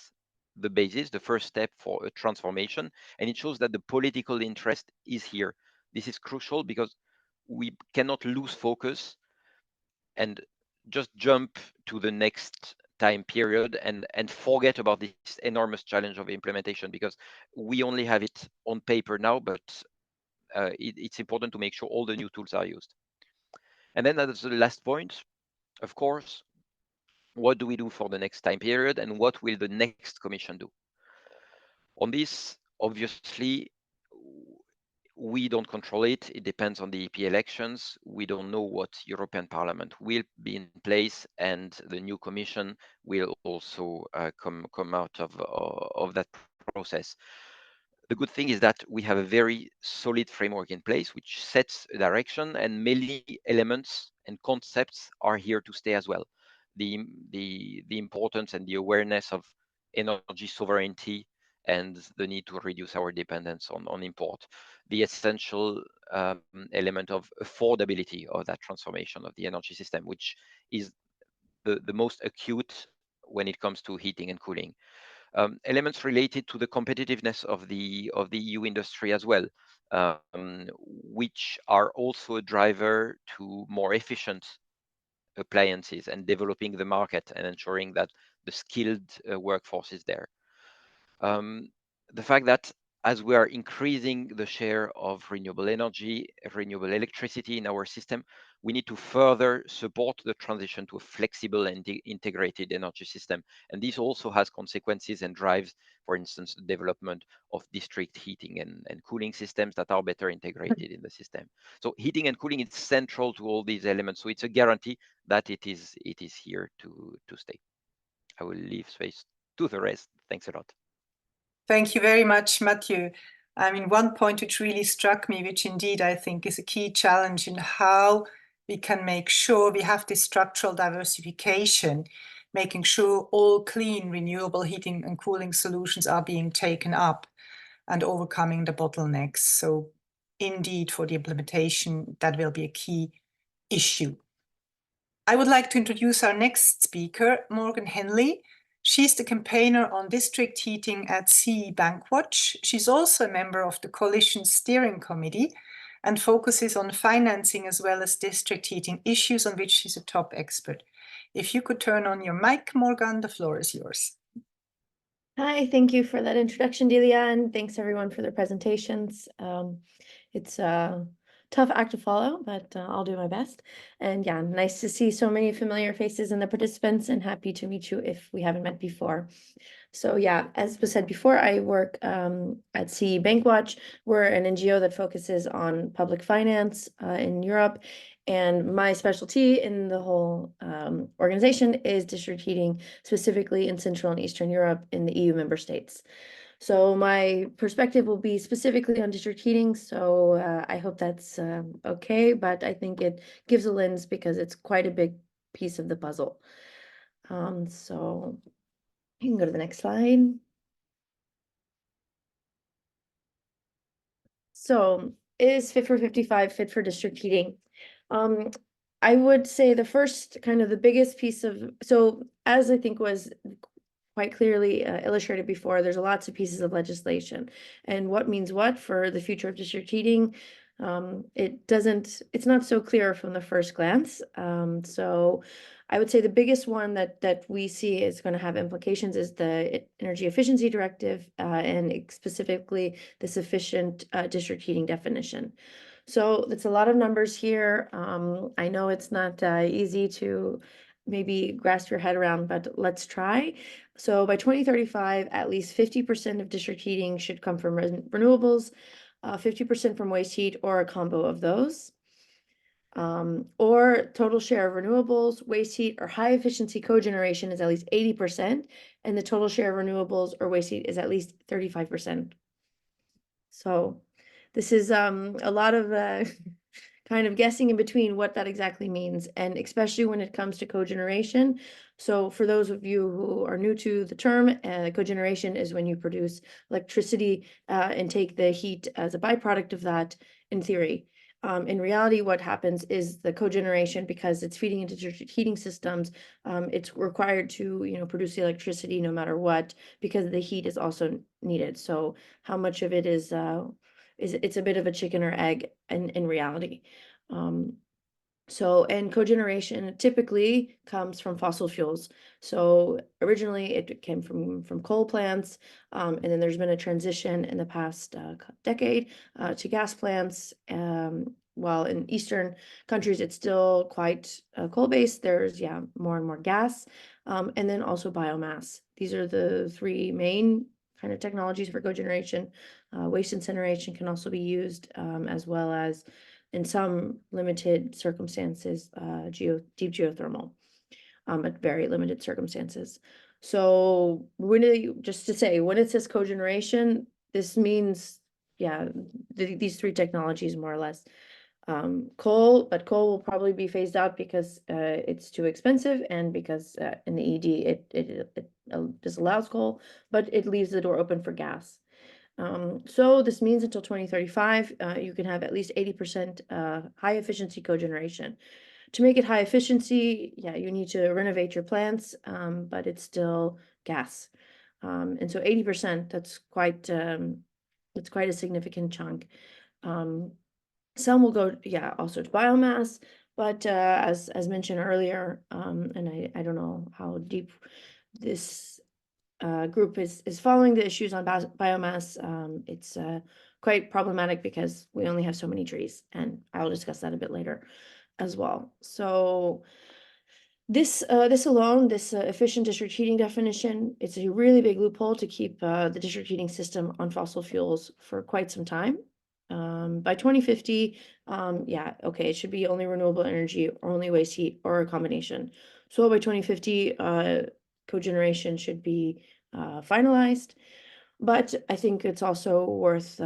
the basis, the first step for a transformation, and it shows that the political interest is here. This is crucial because we cannot lose focus and just jump to the next time period and forget about this enormous challenge of implementation, because we only have it on paper now, but it's important to make sure all the new tools are used. And then that's the last point, of course, what do we do for the next time period, and what will the next commission do? On this, obviously, We don't control it. It depends on the EP elections. We don't know what European Parliament will be in place, and the new Commission will also come out of that process. The good thing is that we have a very solid framework in place, which sets a direction, and many elements and concepts are here to stay as well. The importance and the awareness of energy sovereignty and the need to reduce our dependence on import. The essential element of affordability of that transformation of the energy system, which is the most acute when it comes to heating and cooling. Elements related to the competitiveness of the EU industry as well, which are also a driver to more efficient appliances and developing the market and ensuring that the skilled workforce is there. The fact that as we are increasing the share of renewable energy, renewable electricity in our system, we need to further support the transition to a flexible and integrated energy system. And this also has consequences and drives, for instance, the development of district heating and cooling systems that are better integrated in the system. So heating and cooling is central to all these elements. So it's a guarantee that it is here to stay. I will leave space to the rest. Thanks a lot. Thank you very much, Matthieu. I mean, one point which really struck me, which indeed I think is a key challenge in how we can make sure we have this structural diversification, making sure all clean, renewable heating and cooling solutions are being taken up and overcoming the bottlenecks. So indeed, for the implementation, that will be a key issue. I would like to introduce our next speaker, Morgan Henley. She's the campaigner on district heating at CE Bankwatch. She's also a member of the Coalition Steering Committee and focuses on financing as well as district heating issues on which she's a top expert. If you could turn on your mic, Morgan, the floor is yours. Hi, thank you for that introduction, Delia, and thanks everyone for their presentations. It's a tough act to follow, but I'll do my best. And yeah, nice to see so many familiar faces in the participants, and happy to meet you if we haven't met before. So yeah, as was said before, I work at CE Bankwatch. We're an NGO that focuses on public finance in Europe. And my specialty in the whole organization is district heating, specifically in Central and Eastern Europe in the EU member states. So my perspective will be specifically on district heating. So I hope that's okay, but I think it gives a lens because it's quite a big piece of the puzzle. So you can go to the next slide. So is Fit for 55 fit for district heating? I would say the first kind of the biggest piece of, so as I think was quite clearly illustrated before, there's lots of pieces of legislation and what means what for the future of district heating. It's not so clear from the first glance. So I would say the biggest one that we see is going to have implications is the Energy Efficiency Directive and specifically the sufficient district heating definition. So that's a lot of numbers here. I know it's not easy to maybe grasp your head around, but let's try. So by 2035, at least 50% of district heating should come from renewables, 50% from waste heat or a combo of those. Or total share of renewables, waste heat, or high efficiency cogeneration is at least 80%, and the total share of renewables or waste heat is at least 35%. So this is a lot of kind of guessing in between what that exactly means, and especially when it comes to cogeneration. So for those of you who are new to the term, cogeneration is when you produce electricity and take the heat as a byproduct of that in theory. In reality, what happens is the cogeneration, because it's feeding into district heating systems, it's required to produce the electricity no matter what, because the heat is also needed. So how much of it is it's a bit of a chicken or egg in reality. And cogeneration typically comes from fossil fuels. So originally it came from coal plants, and then there's been a transition in the past decade to gas plants. While in Eastern countries it's still quite coal-based, there's more and more gas, and then also biomass. These are the three main kind of technologies for cogeneration. Waste incineration can also be used, as well as, in some limited circumstances, deep geothermal, but very limited circumstances. So just to say, when it says cogeneration, this means, yeah, these three technologies more or less. Coal, but coal will probably be phased out because it's too expensive, and because in the ED it disallows coal, but it leaves the door open for gas. So this means until 2035, you can have at least 80% high efficiency cogeneration. To make it high efficiency, yeah, you need to renovate your plants, but it's still gas. And so 80%, that's quite a significant chunk. Some will go, yeah, also to biomass, but as mentioned earlier, and I don't know how deep this group is following the issues on biomass. It's quite problematic because we only have so many trees, and I'll discuss that a bit later as well. So this efficient district heating definition, it's a really big loophole to keep the district heating system on fossil fuels for quite some time. By 2050, yeah, okay, it should be only renewable energy or only waste heat or a combination. So by 2050, cogeneration should be finalized. But I think it's also worth,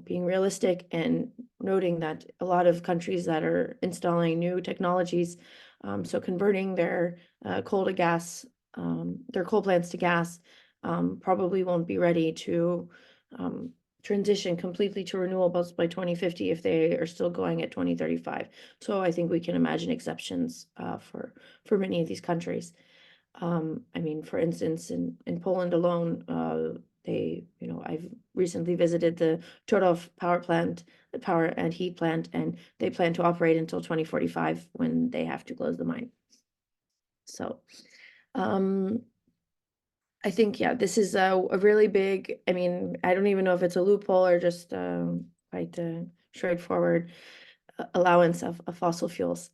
being realistic and noting that a lot of countries that are installing new technologies, so converting their coal to gas, their coal plants to gas, probably won't be ready to transition completely to renewables by 2050 if they are still going at 2035. So I think we can imagine exceptions for many of these countries. I mean, for instance, in Poland alone, I've recently visited the Turów power plant, the power and heat plant, and they plan to operate until 2045 when they have to close the mine. So, I think, yeah, this is a really big, I mean, I don't even know if it's a loophole or just quite a straightforward allowance of fossil fuels.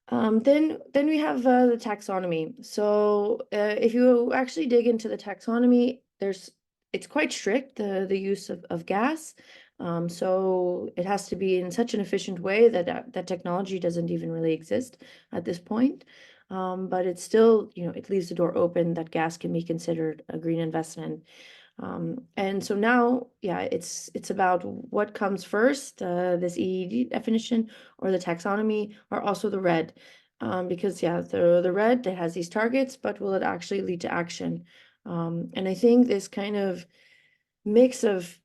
Then we have the taxonomy. So if you actually dig into the taxonomy, it's quite strict, the use of gas. So it has to be in such an efficient way that technology doesn't even really exist at this point. But it's still, it leaves the door open that gas can be considered a green investment. And so now, yeah, it's about what comes first, this EED definition or the taxonomy, or also the red, because yeah, the red that has these targets, but will it actually lead to action? And I think this kind of mix of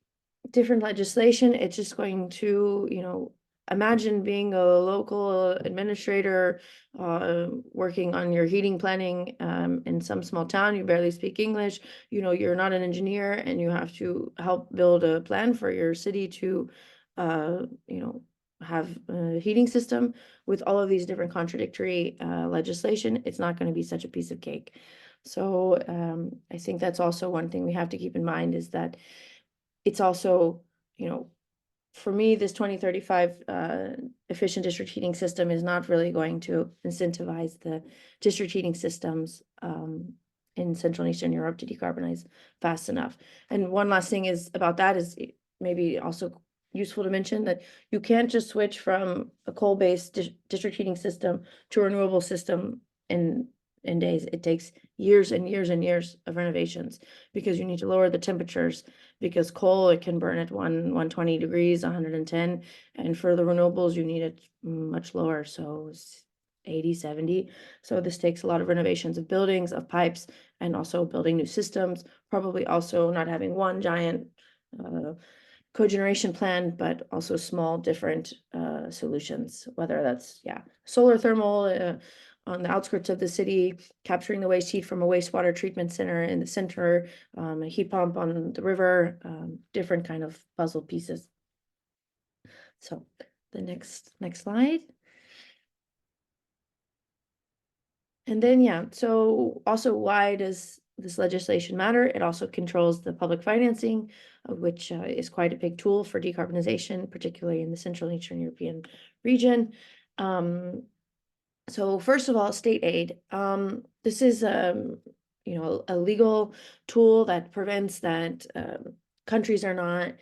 different legislation, it's just going to, imagine being a local administrator working on your heating planning in some small town. You barely speak English, you're not an engineer, and you have to help build a plan for your city to have a heating system with all of these different contradictory legislation. It's not going to be such a piece of cake. So I think that's also one thing we have to keep in mind, is that it's also, for me, this 2035 efficient district heating system is not really going to incentivize the district heating systems in Central and Eastern Europe to decarbonize fast enough. And one last thing is about that is maybe also useful to mention that you can't just switch from a coal-based district heating system to a renewable system in days. It takes years and years and years of renovations, because you need to lower the temperatures, because coal, it can burn at 120 degrees, 110, and for the renewables you need it much lower, so 80, 70. So this takes a lot of renovations of buildings, of pipes, and also building new systems, probably also not having one giant cogeneration plan, but also small different solutions, whether that's solar thermal on the outskirts of the city, capturing the waste heat from a wastewater treatment center in the center, a heat pump on the river, different kind of puzzle pieces. So the next slide. And then, so also, why does this legislation matter? It also controls the public financing, which is quite a big tool for decarbonization, particularly in the Central and Eastern European region. So first of all, state aid. This is you know, a legal tool that prevents that countries are not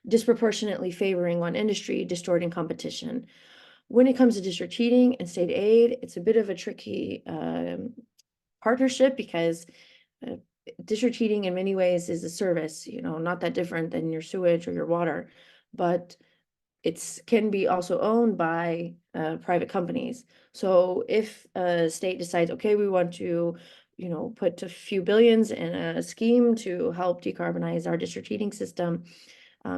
disproportionately favoring one industry, distorting competition. When it comes to district heating and state aid, it's a bit of a tricky partnership because district heating in many ways is a service, you know, not that different than your sewage or your water, but it's can be also owned by private companies. So if a state decides, okay, we want to, you know, put a few billions in a scheme to help decarbonize our district heating system,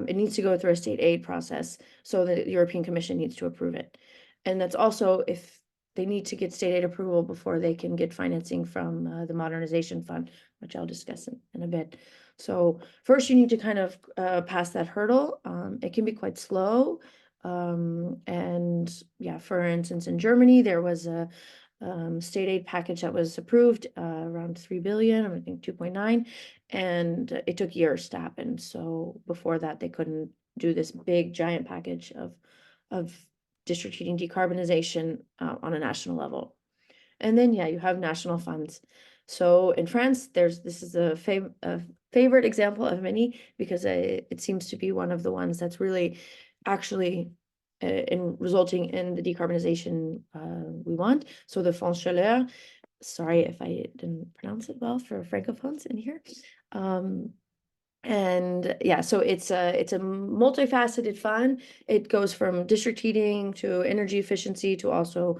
it needs to go through a state aid process. So the European Commission needs to approve it. And that's also if they need to get state aid approval before they can get financing from the modernization fund, which I'll discuss in a bit. So first you need to kind of pass that hurdle. It can be quite slow. And yeah, for instance, in Germany, there was a state aid package that was approved around 3 billion, I think 2.9, and it took years to happen. So before that, they couldn't do this big giant package of district heating decarbonization on a national level. And then, yeah, you have national funds. So in France, this is a favorite example of many because it seems to be one of the ones that's really actually in resulting in the decarbonization we want. So the Fonds Chaleur, sorry if I didn't pronounce it well for francophones in here. And yeah, so it's a multifaceted fund. It goes from district heating to energy efficiency to also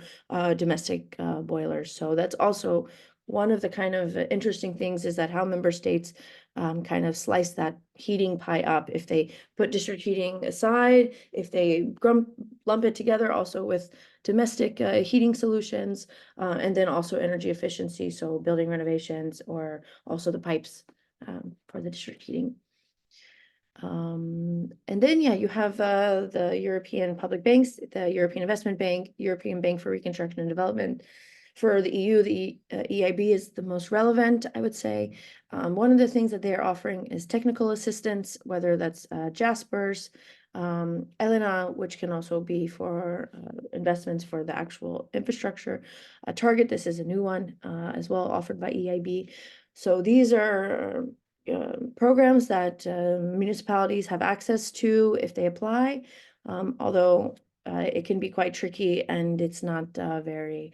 domestic boilers. So that's also one of the kind of interesting things is that how member states kind of slice that heating pie up. If they put district heating aside, if they lump it together also with domestic heating solutions, and then also energy efficiency, so building renovations or also the pipes for the district heating. And then, yeah, you have the European public banks, the European Investment Bank, European Bank for Reconstruction and Development. For the EU, the EIB is the most relevant, I would say. One of the things that they are offering is technical assistance, whether that's JASPERS, ELENA, which can also be for investments for the actual infrastructure. Target, this is a new one as well, offered by EIB. So these are programs that municipalities have access to if they apply, although it can be quite tricky and it's not very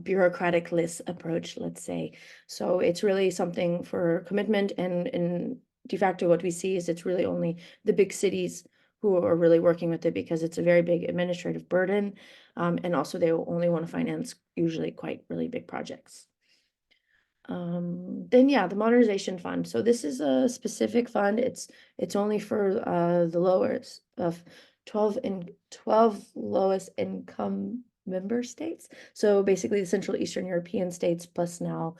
bureaucratic list approach, let's say. So it's really something for commitment, and de facto what we see is it's really only the big cities who are really working with it because it's a very big administrative burden, and also they will only want to finance usually quite really big projects. Then yeah, the modernization fund. So this is a specific fund. It's only for the lowest of 12 lowest income member states. So basically the Central Eastern European states plus now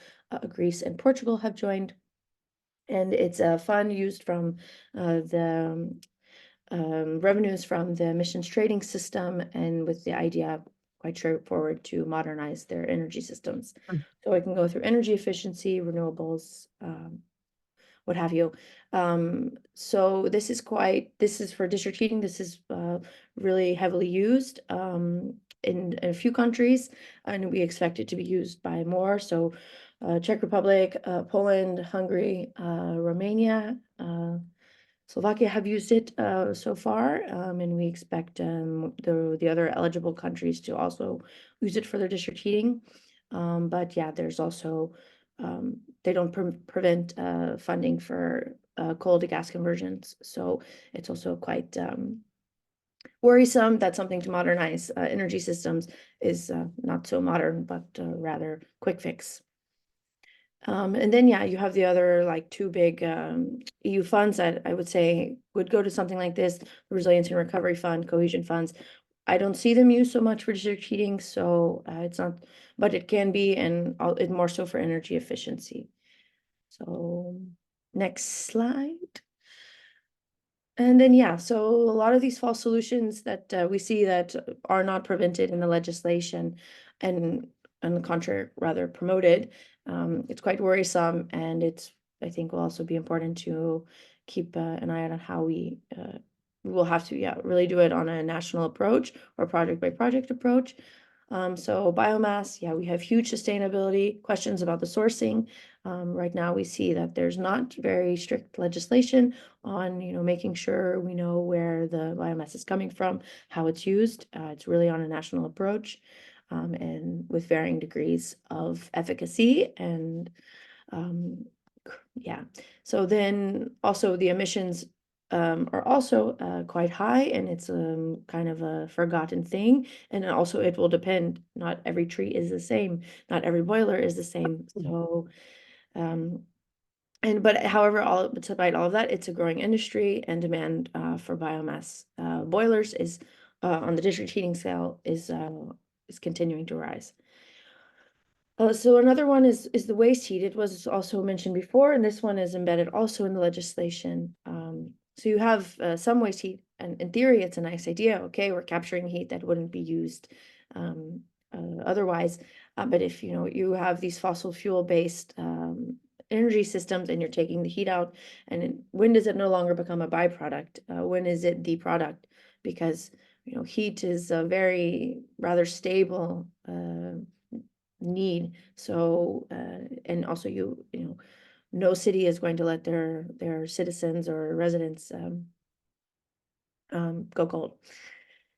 Greece and Portugal have joined. And it's a fund used from the revenues from the emissions trading system, and with the idea quite straightforward to modernize their energy systems. So it can go through energy efficiency, renewables, what have you. So this is for district heating. This is really heavily used in a few countries, and we expect it to be used by more. So Czech Republic, Poland, Hungary, Romania, Slovakia have used it so far, and we expect the other eligible countries to also use it for their district heating. But yeah, there's also, they don't prevent funding for coal to gas conversions. So it's also quite worrisome that something to modernize energy systems is not so modern, but rather quick fix. And then, yeah, you have the other like two big EU funds that I would say would go to something like this: the Resilience and Recovery Fund, cohesion funds. I don't see them used so much for district heating, so it's not, but it can be, and it more so for energy efficiency. So next slide. And then, yeah, so a lot of these false solutions that we see that are not prevented in the legislation, and on the contrary, rather promoted. It's quite worrisome, and I think will also be important to keep an eye on how we will have to, yeah, really do it on a national approach or project by project approach. So biomass, yeah, we have huge sustainability questions about the sourcing. Right now we see that there's not very strict legislation on, making sure we know where the biomass is coming from, how it's used. It's really on a national approach, and with varying degrees of efficacy and yeah. So then also the emissions are also quite high, and it's kind of a forgotten thing. And also it will depend. Not every tree is the same. Not every boiler is the same. So, but however, despite all of that, it's a growing industry, and demand for biomass boilers is on the district heating scale is continuing to rise. So another one is the waste heat. It was also mentioned before, and this one is embedded also in the legislation. So you have some waste heat, and in theory, it's a nice idea. Okay, we're capturing heat that wouldn't be used otherwise. But if you have these fossil fuel based energy systems, and you're taking the heat out, and when does it no longer become a byproduct? When is it the product? Because heat is a very rather stable need. So and also no city is going to let their citizens or residents go cold.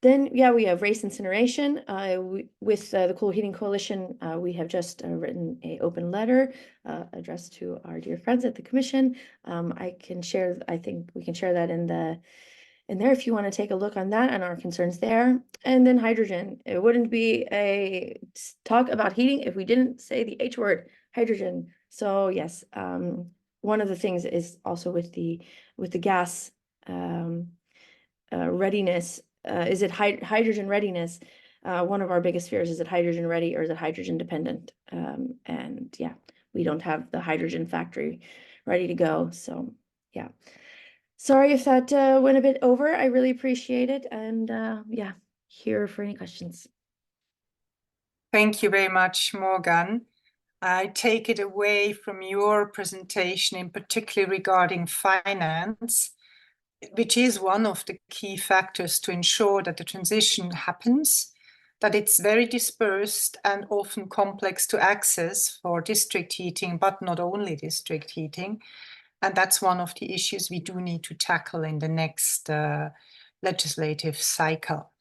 Then we have race incineration. With the Cool Heating Coalition, we have just written an open letter addressed to our dear friends at the Commission. I think we can share that in there if you want to take a look on that and our concerns there. And then hydrogen. It wouldn't be a talk about heating if we didn't say the H word, hydrogen. So yes, one of the things is also with the gas readiness. Is it hydrogen readiness? One of our biggest fears is it hydrogen ready, or is it hydrogen dependent? And yeah, we don't have the hydrogen factory ready to go. So yeah. Sorry if that went a bit over. I really appreciate it. And yeah, here for any questions. Thank you very much, Morgan. I take it away from your presentation, in particular regarding finance, which is one of the key factors to ensure that the transition happens, that it's very dispersed and often complex to access for district heating, but not only district heating. And that's one of the issues we do need to tackle in the next legislative cycle.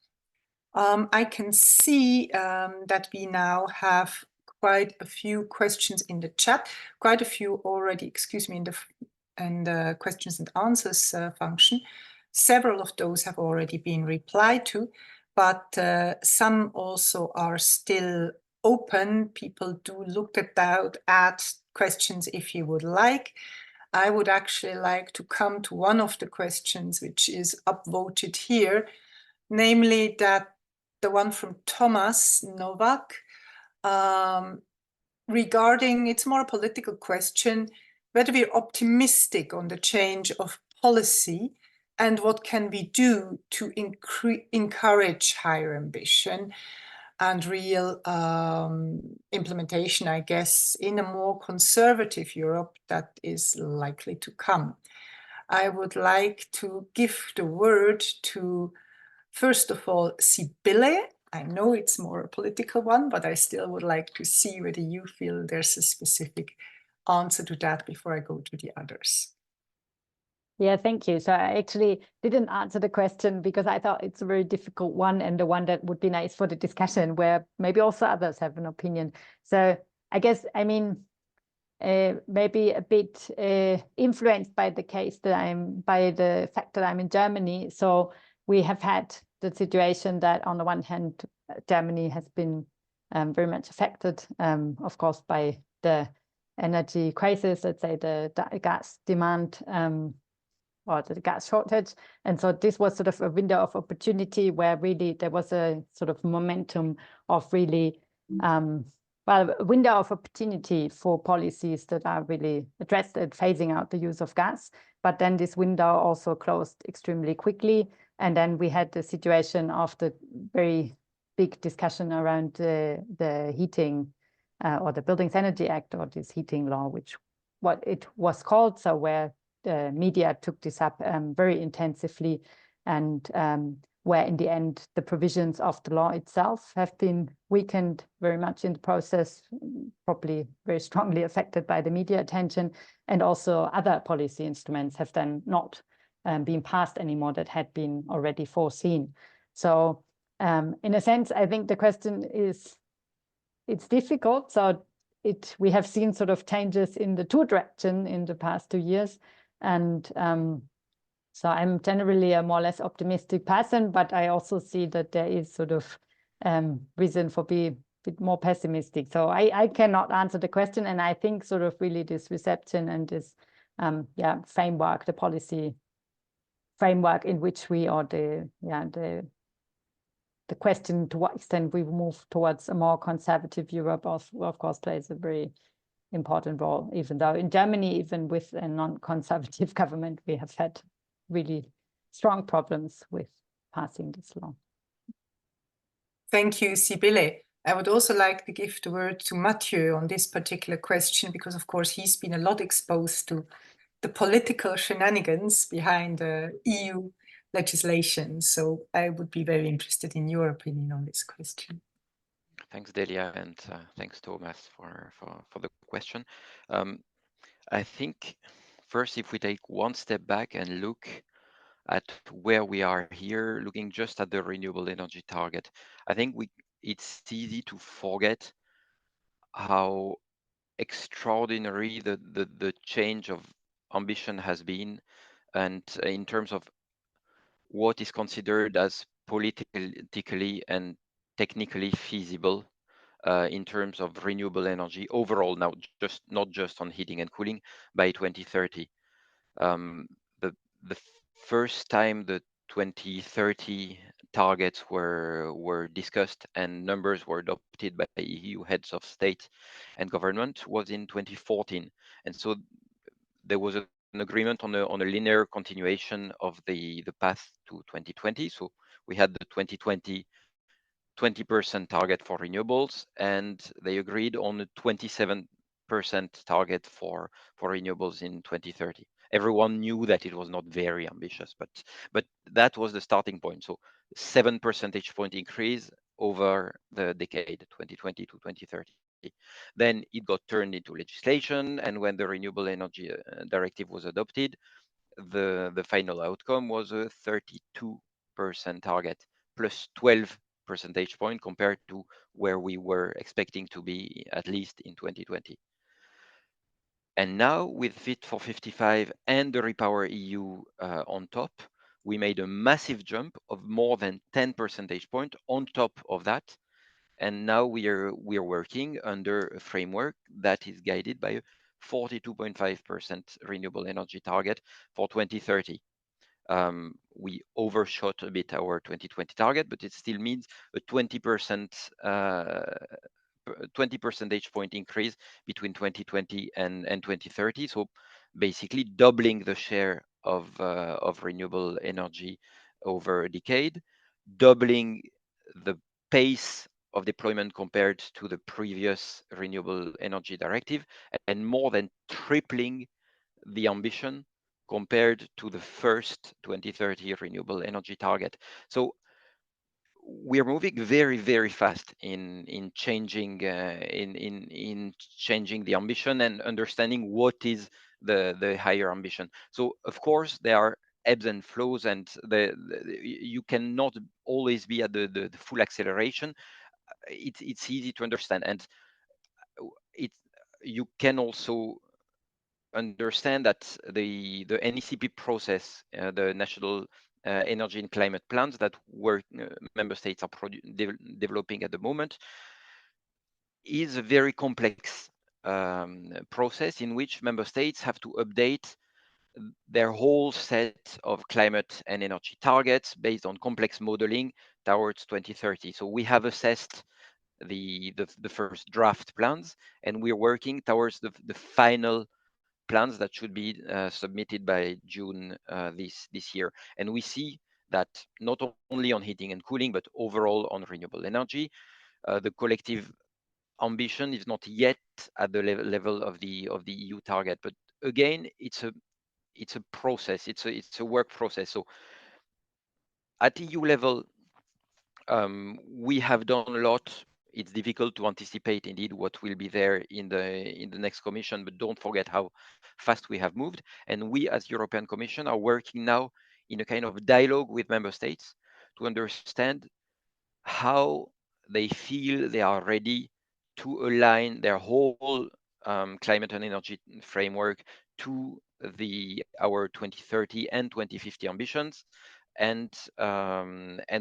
I can see that we now have quite a few questions in the chat, quite a few already, in the questions and answers function. Several of those have already been replied to, but some also are still open. People do look at that, add questions if you would like. I would actually like to come to one of the questions which is upvoted here, namely that the one from Thomas Novak, regarding, it's more a political question, whether we're optimistic on the change of policy and what can we do to encourage higher ambition and real implementation, I guess, in a more conservative Europe that is likely to come. I would like to give the word to, first of all, Sibylle. I know it's more a political one, but I still would like to see whether you feel there's a specific answer to that before I go to the others. Yeah, thank you. So I actually didn't answer the question because I thought it's a very difficult one, and the one that would be nice for the discussion where maybe also others have an opinion. So I guess, I mean, maybe a bit influenced by the fact that I'm in Germany. So we have had the situation that on the one hand, Germany has been very much affected, of course, by the energy crisis, let's say the gas demand or the gas shortage. And so this was sort of a window of opportunity where really there was a sort of momentum of really, a window of opportunity for policies that are really addressed at phasing out the use of gas. But then this window also closed extremely quickly. And then we had the situation of the very big discussion around the heating or the Buildings Energy Act, or this heating law, which what it was called, so where the media took this up very intensively, and where in the end the provisions of the law itself have been weakened very much in the process, probably very strongly affected by the media attention, and also other policy instruments have then not been passed anymore that had been already foreseen. So in a sense, I think the question is, it's difficult. So we have seen sort of changes in the two direction in the past 2 years. And so I'm generally a more or less optimistic person, but I also see that there is sort of reason for being a bit more pessimistic. So I cannot answer the question. And I think sort of really this reception and this framework, the policy framework in which we are the question to what extent we move towards a more conservative Europe of course plays a very important role, even though in Germany, even with a non-conservative government, we have had really strong problems with passing this law. Thank you, Sibylle. I would also like to give the word to Matthieu on this particular question, because of course he's been a lot exposed to the political shenanigans behind EU legislation. So I would be very interested in your opinion on this question. Thanks, Delia, and thanks, Thomas, for the question. I think first, if we take one step back and look at where we are here, looking just at the renewable energy target, I think it's easy to forget how extraordinary the change of ambition has been, and in terms of what is considered as politically and technically feasible in terms of renewable energy overall, now not just on heating and cooling, by 2030. The first time the 2030 targets were discussed and numbers were adopted by EU heads of state and government was in 2014, and so there was an agreement on a linear continuation of the path to 2020. So we had the 2020 20% target for renewables, and they agreed on a 27% target for renewables in 2030. Everyone knew that it was not very ambitious, but that was the starting point. So 7 percentage point increase over the decade 2020 to 2030. Then it got turned into legislation, and when the Renewable Energy Directive was adopted, the final outcome was a 32% target, plus 12 percentage point compared to where we were expecting to be, at least in 2020. And now with Fit for 55 and the Repower EU on top, we made a massive jump of more than 10 percentage point on top of that. And now we are working under a framework that is guided by a 42.5% renewable energy target for 2030. We overshot a bit our 2020 target, but it still means a 20 percentage point increase between 2020 and 2030. So basically doubling the share of renewable energy over a decade, doubling the pace of deployment compared to the previous Renewable Energy Directive, and more than tripling the ambition compared to the first 2030 renewable energy target. So we're moving very, very fast in changing in changing the ambition and understanding what is the higher ambition. So of course there are ebbs and flows, and you cannot always be at the full acceleration. It's easy to understand, and you can also understand that the NECP process, the National Energy and Climate Plans that member states are developing at the moment, is a very complex process in which member states have to update their whole set of climate and energy targets based on complex modeling towards 2030. So we have assessed the first draft plans, and we're working towards the final plans that should be submitted by June this year. And we see that not only on heating and cooling, but overall on renewable energy, the collective ambition is not yet at the level of the EU target. But again, it's a process. It's a work process. So at EU level, we have done a lot. It's difficult to anticipate indeed what will be there in the next Commission, but don't forget how fast we have moved. And we as European Commission are working now in a kind of dialogue with member states to understand how they feel they are ready to align their whole climate and energy framework to our 2030 and 2050 ambitions, and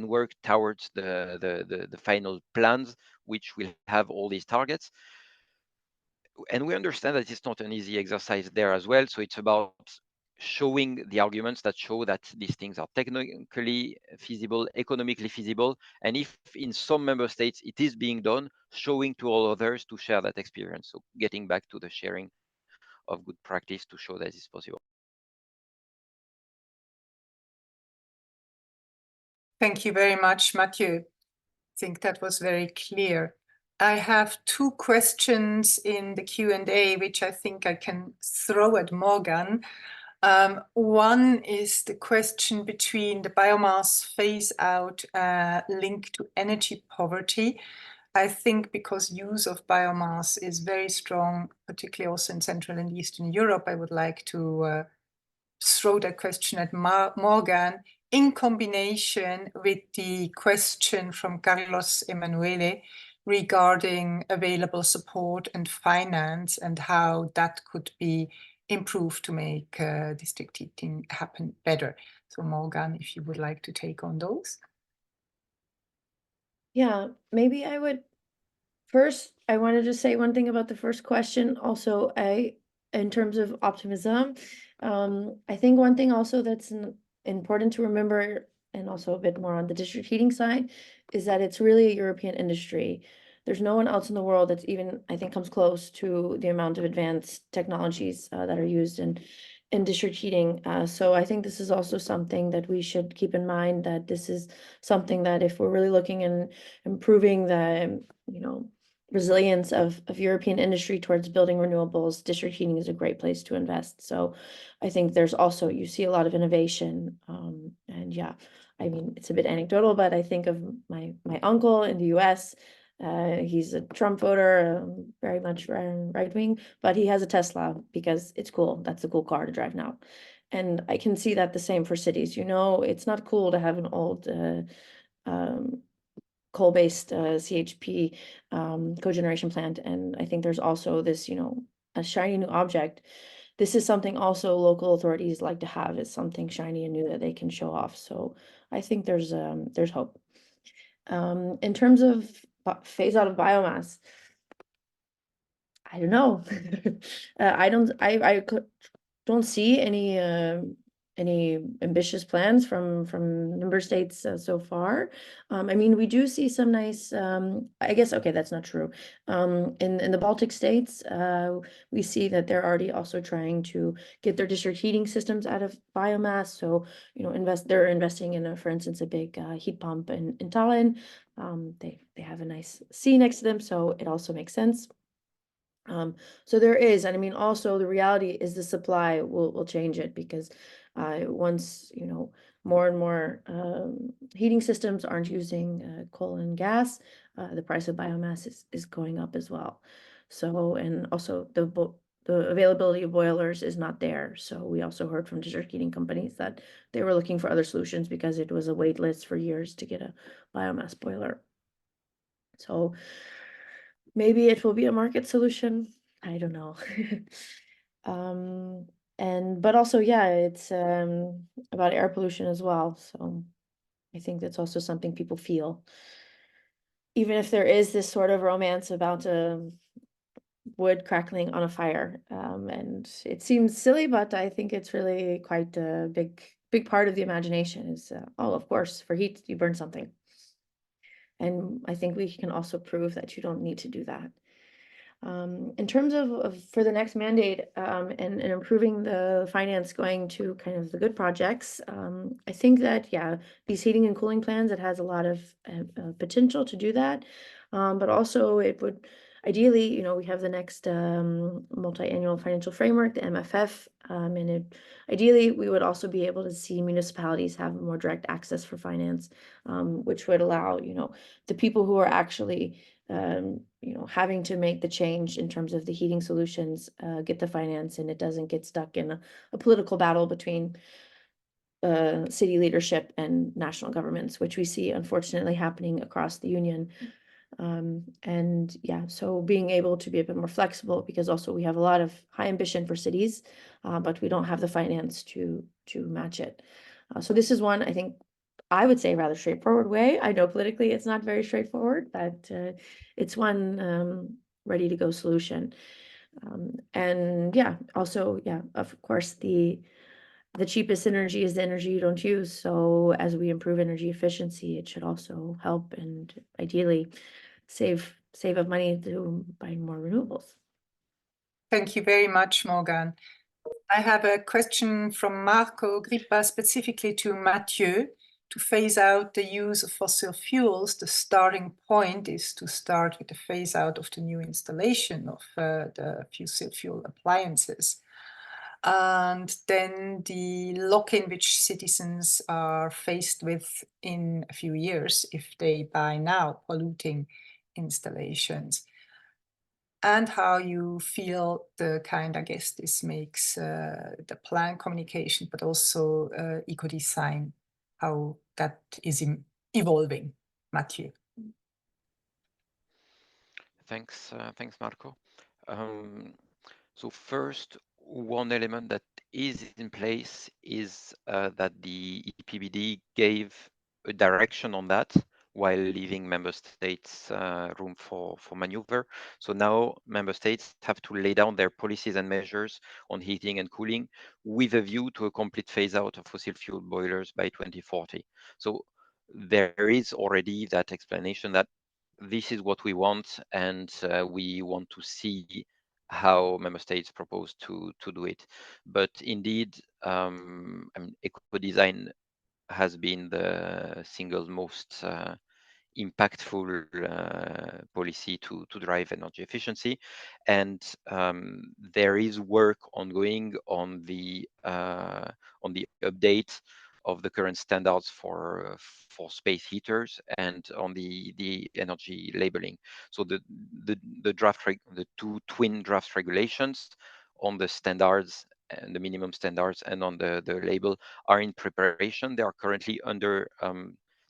work towards the final plans, which will have all these targets. And we understand that it's not an easy exercise there as well. So it's about showing the arguments that show that these things are technically feasible, economically feasible, and if in some member states it is being done, showing to all others to share that experience. So getting back to the sharing of good practice to show that it's possible. Thank you very much, Matthieu. I think that was very clear. I have two questions in the Q&A, which I think I can throw at Morgan. One is the question between the biomass phase out linked to energy poverty. I think because use of biomass is very strong, particularly also in Central and Eastern Europe, I would like to throw that question at Morgan in combination with the question from Carlos Emanuele regarding available support and finance and how that could be improved to make district heating happen better. So Morgan, if you would like to take on those. Yeah, maybe I would first, I wanted to say one thing about the first question. Also, in terms of optimism, I think one thing also that's important to remember, and also a bit more on the district heating side, is that it's really a European industry. There's no one else in the world that's even, I think, comes close to the amount of advanced technologies that are used in district heating. So I think this is also something that we should keep in mind, that this is something that if we're really looking in improving the, resilience of European industry towards building renewables, district heating is a great place to invest. So I think there's also, you see a lot of innovation. And yeah, I mean, it's a bit anecdotal, but I think of my uncle in the US. He's a Trump voter, very much right-wing, but he has a Tesla because it's cool. That's a cool car to drive now. And I can see that the same for cities. It's not cool to have an old coal-based CHP cogeneration plant. And I think there's also this, a shiny new object. This is something also local authorities like to have, is something shiny and new that they can show off. So I think there's hope. In terms of phase out of biomass, I don't know. I don't see any ambitious plans from member states so far. I mean, we do see some nice, I guess, okay, that's not true. In the Baltic states, we see that they're already also trying to get their district heating systems out of biomass. So, they're investing in, for instance, a big heat pump in Tallinn. They have a nice sea next to them, so it also makes sense. So there is, and I mean, also the reality is the supply will change it, because once, more and more heating systems aren't using coal and gas, the price of biomass is going up as well. So, and also the availability of boilers is not there. So we also heard from district heating companies that they were looking for other solutions because it was a wait list for years to get a biomass boiler. So maybe it will be a market solution. I don't know. But also, yeah, it's about air pollution as well. So I think that's also something people feel. Even if there is this sort of romance about wood crackling on a fire. And it seems silly, but I think it's really quite a big part of the imagination is, oh, of course, for heat, you burn something. And I think we can also prove that you don't need to do that. In terms of for the next mandate and improving the finance going to kind of the good projects, I think that, yeah, these heating and cooling plans, it has a lot of potential to do that. But also it would, ideally, we have the next multi-annual financial framework, the MFF, and ideally, we would also be able to see municipalities have more direct access for finance, which would allow, the people who are actually, having to make the change in terms of the heating solutions, get the finance, and it doesn't get stuck in a political battle between city leadership and national governments, which we see unfortunately happening across the union. And yeah, so being able to be a bit more flexible, because also we have a lot of high ambition for cities, but we don't have the finance to match it. So this is one, I think, I would say rather straightforward way. I know politically it's not very straightforward, but it's one ready to go solution. And yeah, also, yeah, of course, the cheapest energy is the energy you don't use. So as we improve energy efficiency, it should also help and ideally save up money to buying more renewables. Thank you very much, Morgan. I have a question from Marco Grippa specifically to Matthieu. To phase out the use of fossil fuels, the starting point is to start with the phase out of the new installation of the fossil fuel appliances. And then the lock-in which citizens are faced with in a few years if they buy now polluting installations. And how you feel I guess this makes the plan communication, but also eco-design, how that is evolving. Matthieu. Thanks, Marco. So first, one element that is in place is that the EPBD gave a direction on that while leaving member states room for maneuver. So now member states have to lay down their policies and measures on heating and cooling with a view to a complete phase out of fossil fuel boilers by 2040. So there is already that explanation that this is what we want, and we want to see how member states propose to do it. But indeed, eco-design has been the single most impactful policy to drive energy efficiency, and there is work ongoing on the update of the current standards for space heaters and on the energy labeling. So the two twin draft regulations on the standards and the minimum standards and on the label are in preparation. They are currently under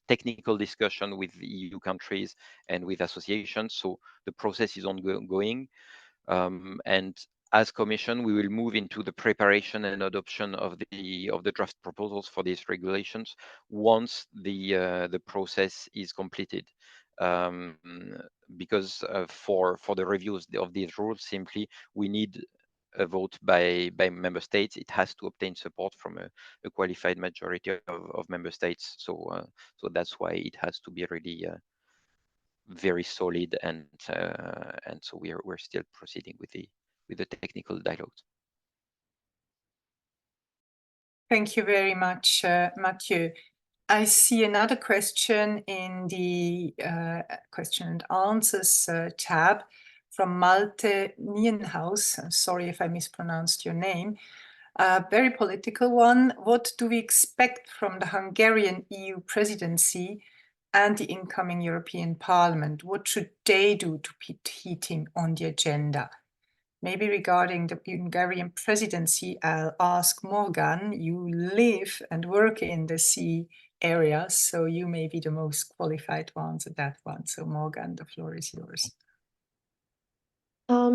technical discussion with the EU countries and with associations. So the process is ongoing. And as Commission, we will move into the preparation and adoption of the draft proposals for these regulations once the process is completed. Because for the reviews of these rules, simply we need a vote by member states. It has to obtain support from a qualified majority of member states. So that's why it has to be really very solid, and so we're still proceeding with the technical dialogues. Thank you very much, Matthieu. I see another question in the question and answers tab from Malte Nienhaus. I'm sorry if I mispronounced your name. A very political one. What do we expect from the Hungarian EU presidency and the incoming European Parliament? What should they do to put heating on the agenda? Maybe regarding the Hungarian presidency, I'll ask Morgan. You live and work in the sea area, so you may be the most qualified to answer that one. So Morgan, the floor is yours.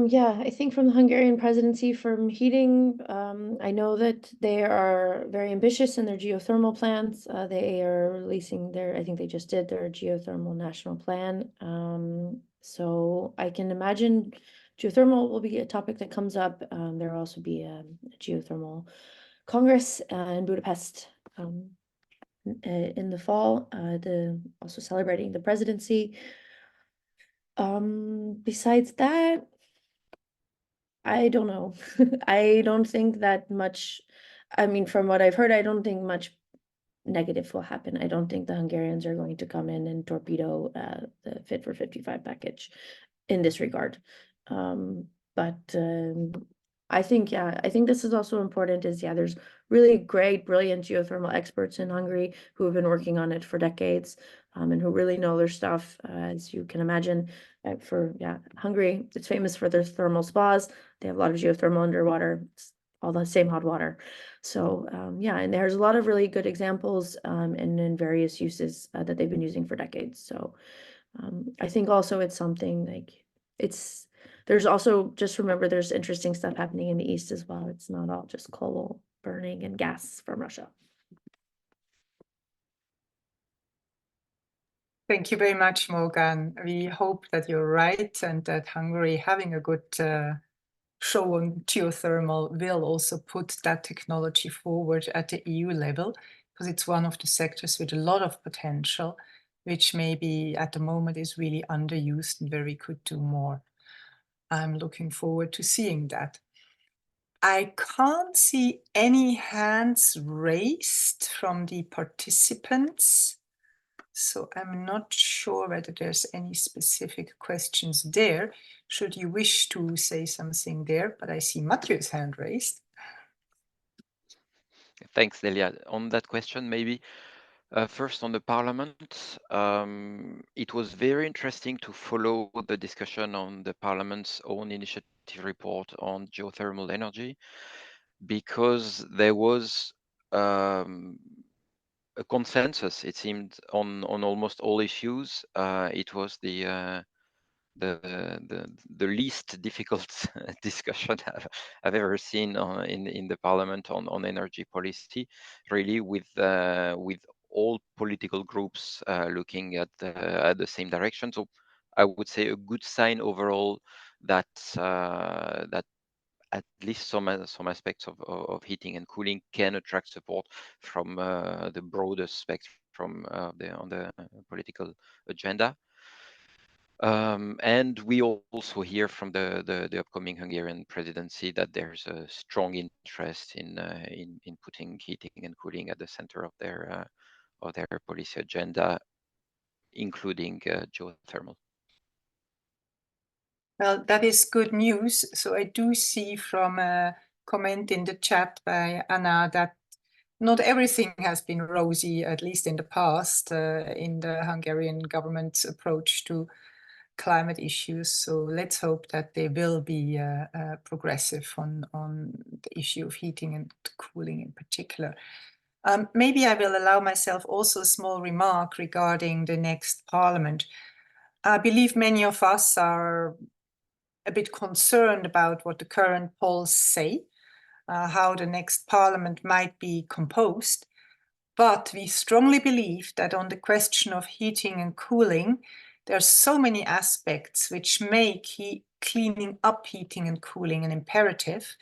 Yeah, I think from the Hungarian presidency, from heating, I know that they are very ambitious in their geothermal plans. They are releasing I think they just did their geothermal national plan. So I can imagine geothermal will be a topic that comes up. There will also be a geothermal Congress in Budapest in the fall, also celebrating the presidency. Besides that, I don't know. I don't think that much, I mean, from what I've heard, I don't think much negative will happen. I don't think the Hungarians are going to come in and torpedo the Fit for 55 package. in this regard. I think, yeah, I think this is also important is, yeah, there's really great, brilliant geothermal experts in Hungary who have been working on it for decades, and who really know their stuff, as you can imagine. Hungary, it's famous for their thermal spas. They have a lot of geothermal underwater. It's all the same hot water. So yeah, and there's a lot of really good examples and in various uses that they've been using for decades. So I think also it's something like there's also, just remember, there's interesting stuff happening in the East as well. It's not all just coal burning and gas from Russia. Thank you very much, Morgan. We hope that you're right and that Hungary, having a good show on geothermal, will also put that technology forward at the EU level, because it's one of the sectors with a lot of potential, which maybe at the moment is really underused and where we could do more. I'm looking forward to seeing that. I can't see any hands raised from the participants, so I'm not sure whether there's any specific questions there, should you wish to say something there, but I see Matthieu's hand raised. Thanks, Delia. On that question, maybe first on the Parliament, it was very interesting to follow the discussion on the Parliament's own initiative report on geothermal energy, because there was a consensus, it seemed, on almost all issues. It was the least difficult discussion I've ever seen in the Parliament on energy policy, really, with all political groups looking at the same direction. So I would say a good sign overall that that at least some aspects of heating and cooling can attract support from the broadest spectrum on the political agenda. And we also hear from the upcoming Hungarian presidency that there's a strong interest in putting heating and cooling at the center of their policy agenda, including geothermal. Well, that is good news. So I do see from a comment in the chat by Anna that not everything has been rosy, at least in the past, in the Hungarian government's approach to climate issues. So let's hope that they will be progressive on the issue of heating and cooling in particular. Maybe I will allow myself also a small remark regarding the next parliament. I believe many of us are a bit concerned about what the current polls say, how the next parliament might be composed. But we strongly believe that on the question of heating and cooling, there are so many aspects which make cleaning up heating and cooling an imperative,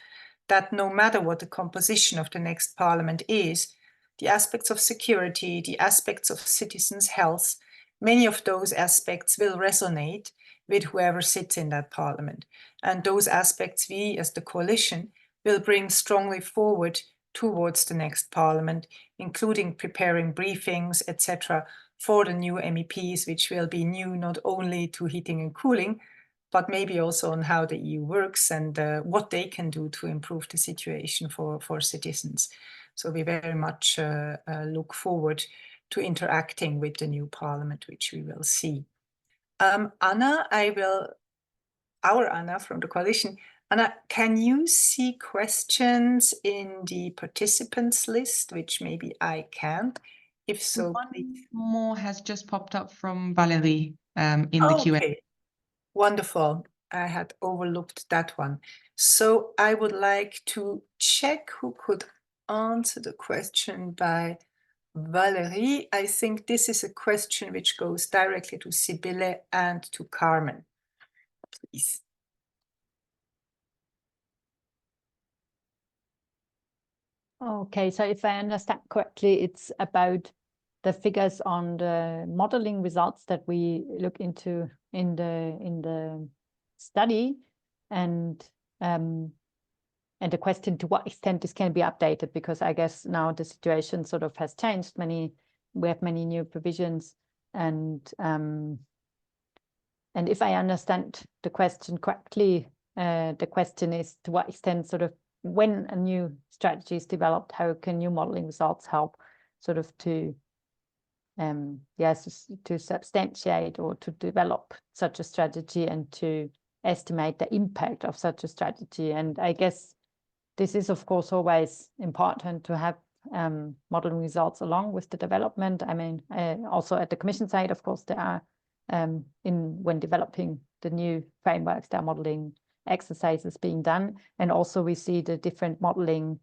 that no matter what the composition of the next parliament is, the aspects of security, the aspects of citizens' health, many of those aspects will resonate with whoever sits in that parliament. And those aspects we, as the coalition, will bring strongly forward towards the next parliament, including preparing briefings, etc., for the new MEPs, which will be new not only to heating and cooling, but maybe also on how the EU works and what they can do to improve the situation for citizens. So we very much look forward to interacting with the new parliament, which we will see. Anna, our Anna from the coalition, Anna, can you see questions in the participants list, which maybe I can't? If so, one please. more has just popped up from Valerie in the Q&A. Okay, wonderful. I had overlooked that one. So I would like to check who could answer the question by Valerie. I think this is a question which goes directly to Sibylle and to Carmen. Please. Okay, so if I understand correctly, it's about the figures on the modeling results that we look into in the study, and the question to what extent this can be updated, because I guess now the situation sort of has changed. We have many new provisions, and And if I understand the question correctly, the question is to what extent sort of when a new strategy is developed, how can new modeling results help sort of to to substantiate or to develop such a strategy and to estimate the impact of such a strategy. And I guess this is, of course, always important to have modeling results along with the development. I mean, also at the Commission side, of course, there are, when developing the new frameworks, there are modeling exercises being done. And also we see the different modeling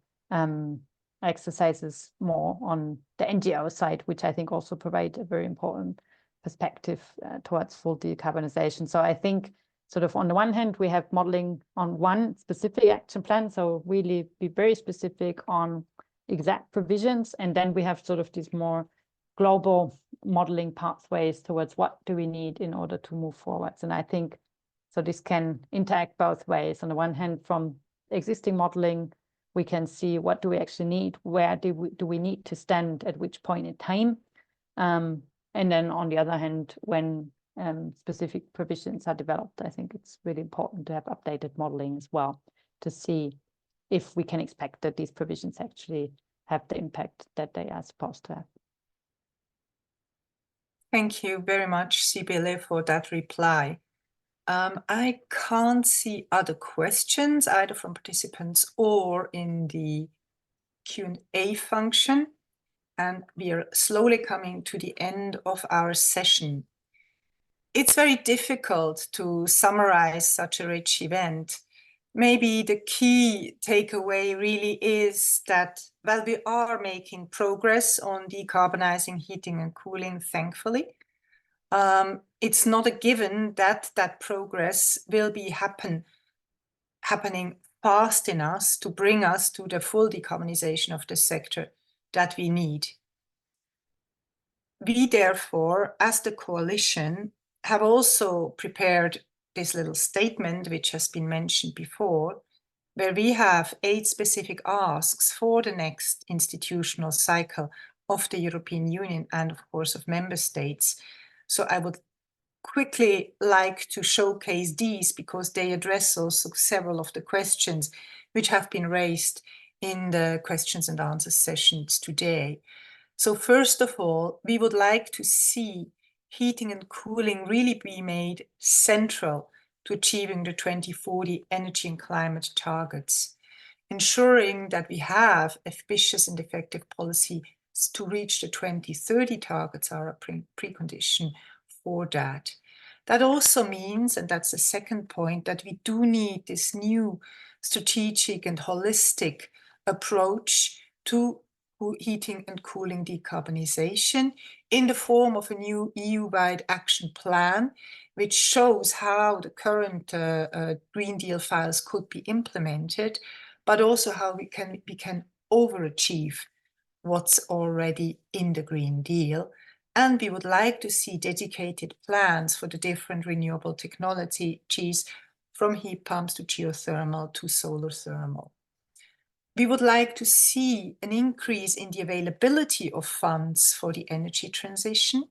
exercises more on the NGO side, which I think also provide a very important perspective towards full decarbonization. So I think sort of on the one hand, we have modeling on one specific action plan, so really be very specific on exact provisions. And then we have sort of these more global modeling pathways towards what do we need in order to move forwards. And I think so this can interact both ways. On the one hand, from existing modeling, we can see what do we actually need, where do we need to stand at which point in time. And then on the other hand, when specific provisions are developed, I think it's really important to have updated modeling as well to see if we can expect that these provisions actually have the impact that they are supposed to have. Thank you very much, Sibylle, for that reply. I can't see other questions either from participants or in the Q&A function, and we are slowly coming to the end of our session. It's very difficult to summarize such a rich event. Maybe the key takeaway really is that while we are making progress on decarbonizing heating and cooling, thankfully, it's not a given that that progress will be happening fast enough to bring us to the full decarbonization of the sector that we need. We therefore, as the coalition, have also prepared this little statement, which has been mentioned before, where we have 8 specific asks for the next institutional cycle of the European Union and, of course, of member states. So I would quickly like to showcase these because they address also several of the questions which have been raised in the questions and answers sessions today. So first of all, we would like to see heating and cooling really be made central to achieving the 2040 energy and climate targets, ensuring that we have ambitious and effective policies to reach the 2030 targets are a precondition for that. That also means, and that's the second point, that we do need this new strategic and holistic approach to heating and cooling decarbonization in the form of a new EU-wide action plan, which shows how the current Green Deal files could be implemented, but also how we can overachieve what's already in the Green Deal. And we would like to see dedicated plans for the different renewable technologies, from heat pumps to geothermal to solar thermal. We would like to see an increase in the availability of funds for the energy transition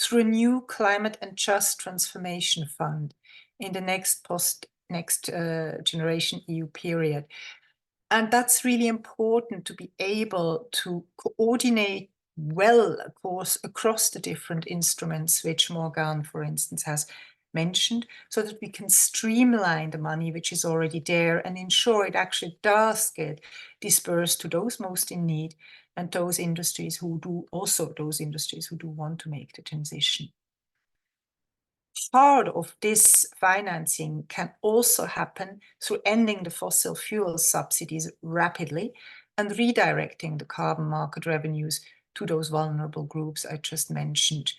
through a new climate and just transformation fund in the next generation EU period. And that's really important to be able to coordinate well, of course, across the different instruments which Morgan, for instance, has mentioned, so that we can streamline the money which is already there and ensure it actually does get dispersed to those most in need and those industries who do want to make the transition. Part of this financing can also happen through ending the fossil fuel subsidies rapidly and redirecting the carbon market revenues to those vulnerable groups I just mentioned,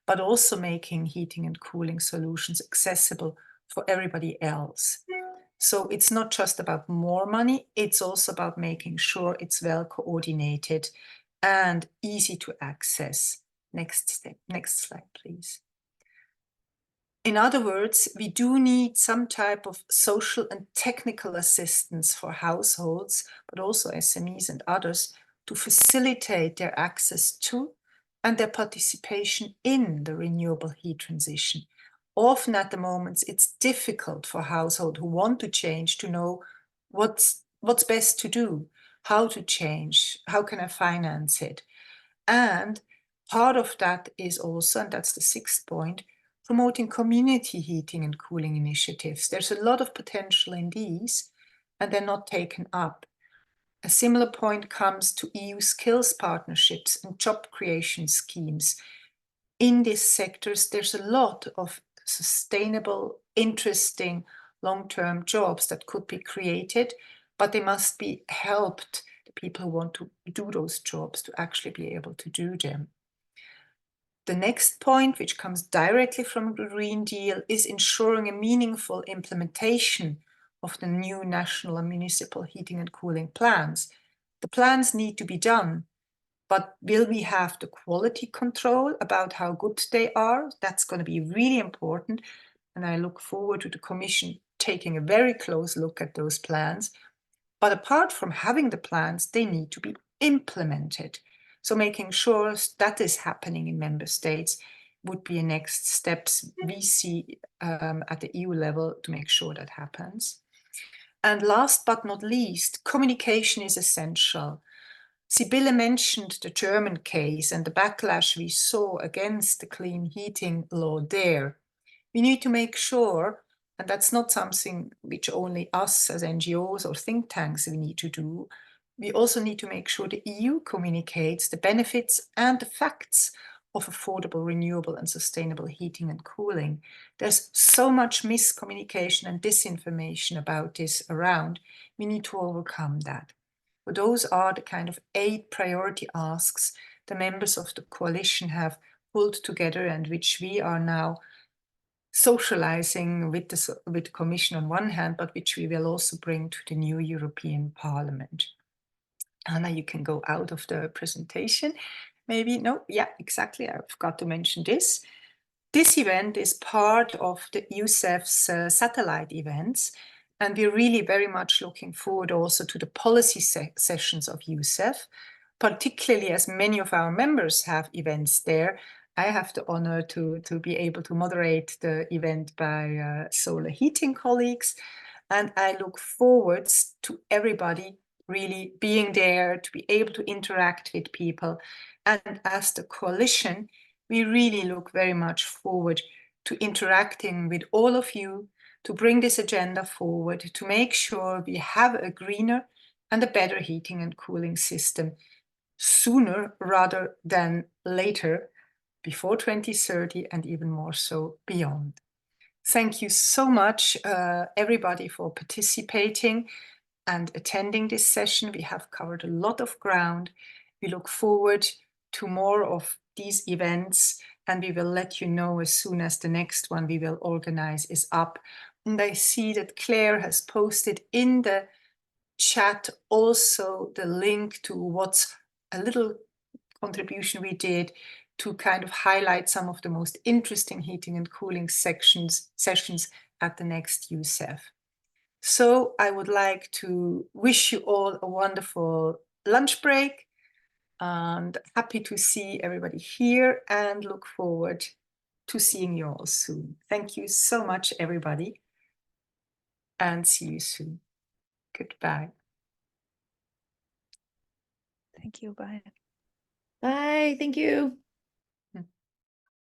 but also making heating and cooling solutions accessible for everybody else. So it's not just about more money, it's also about making sure it's well coordinated and easy to access. Next slide, please. In other words, we do need some type of social and technical assistance for households, but also SMEs and others, to facilitate their access to and their participation in the renewable heat transition, often at the moment it's difficult for households who want to change to know what's best to do, how to change, how can I finance it. And part of that is also, and that's the 6th point, promoting community heating and cooling initiatives. There's a lot of potential in these, and they're not taken up. A similar point comes to EU skills partnerships and job creation schemes. In these sectors, there's a lot of sustainable, interesting, long-term jobs that could be created, but they must be helped, the people who want to do those jobs, to actually be able to do them. The next point, which comes directly from the Green Deal, is ensuring a meaningful implementation of the new national and municipal heating and cooling plans. The plans need to be done, but will we have the quality control about how good they are? That's going to be really important. And I look forward to the Commission taking a very close look at those plans. But apart from having the plans, they need to be implemented. So making sure that is happening in member states would be a next steps we see at the EU level to make sure that happens. And last but not least, communication is essential. Sibylle mentioned the German case and the backlash we saw against the clean heating law there. We need to make sure, and that's not something which only us as NGOs or think tanks we need to do, we also need to make sure the EU communicates the benefits and the facts of affordable, renewable and sustainable heating and cooling. There's so much miscommunication and disinformation about this around. We need to overcome that. But those are the kind of 8 priority asks the members of the coalition have pulled together and which we are now socializing with the Commission on one hand, but which we will also bring to the new European Parliament. Anna, you can go out of the presentation. Maybe, no, yeah, exactly. I forgot to mention this. This event is part of the EUCEF's satellite events, and we're really very much looking forward also to the policy sessions of EUCEF, particularly as many of our members have events there. I have the honor to be able to moderate the event by solar heating colleagues, and I look forward to everybody really being there, to be able to interact with people. And as the coalition, we really look very much forward to interacting with all of you, to bring this agenda forward, to make sure we have a greener and a better heating and cooling system sooner rather than later, before 2030 and even more so beyond. Thank you so much, everybody, for participating and attending this session. We have covered a lot of ground. We look forward to more of these events, and we will let you know as soon as the next one we will organize is up. And I see that Claire has posted in the chat also the link to what's a little contribution we did to kind of highlight some of the most interesting heating and cooling sessions at the next EUCEF. So I would like to wish you all a wonderful lunch break and happy to see everybody here and look forward to seeing you all soon. Thank you so much, everybody, and see you soon. Goodbye. Thank you. Bye. Bye. Thank you.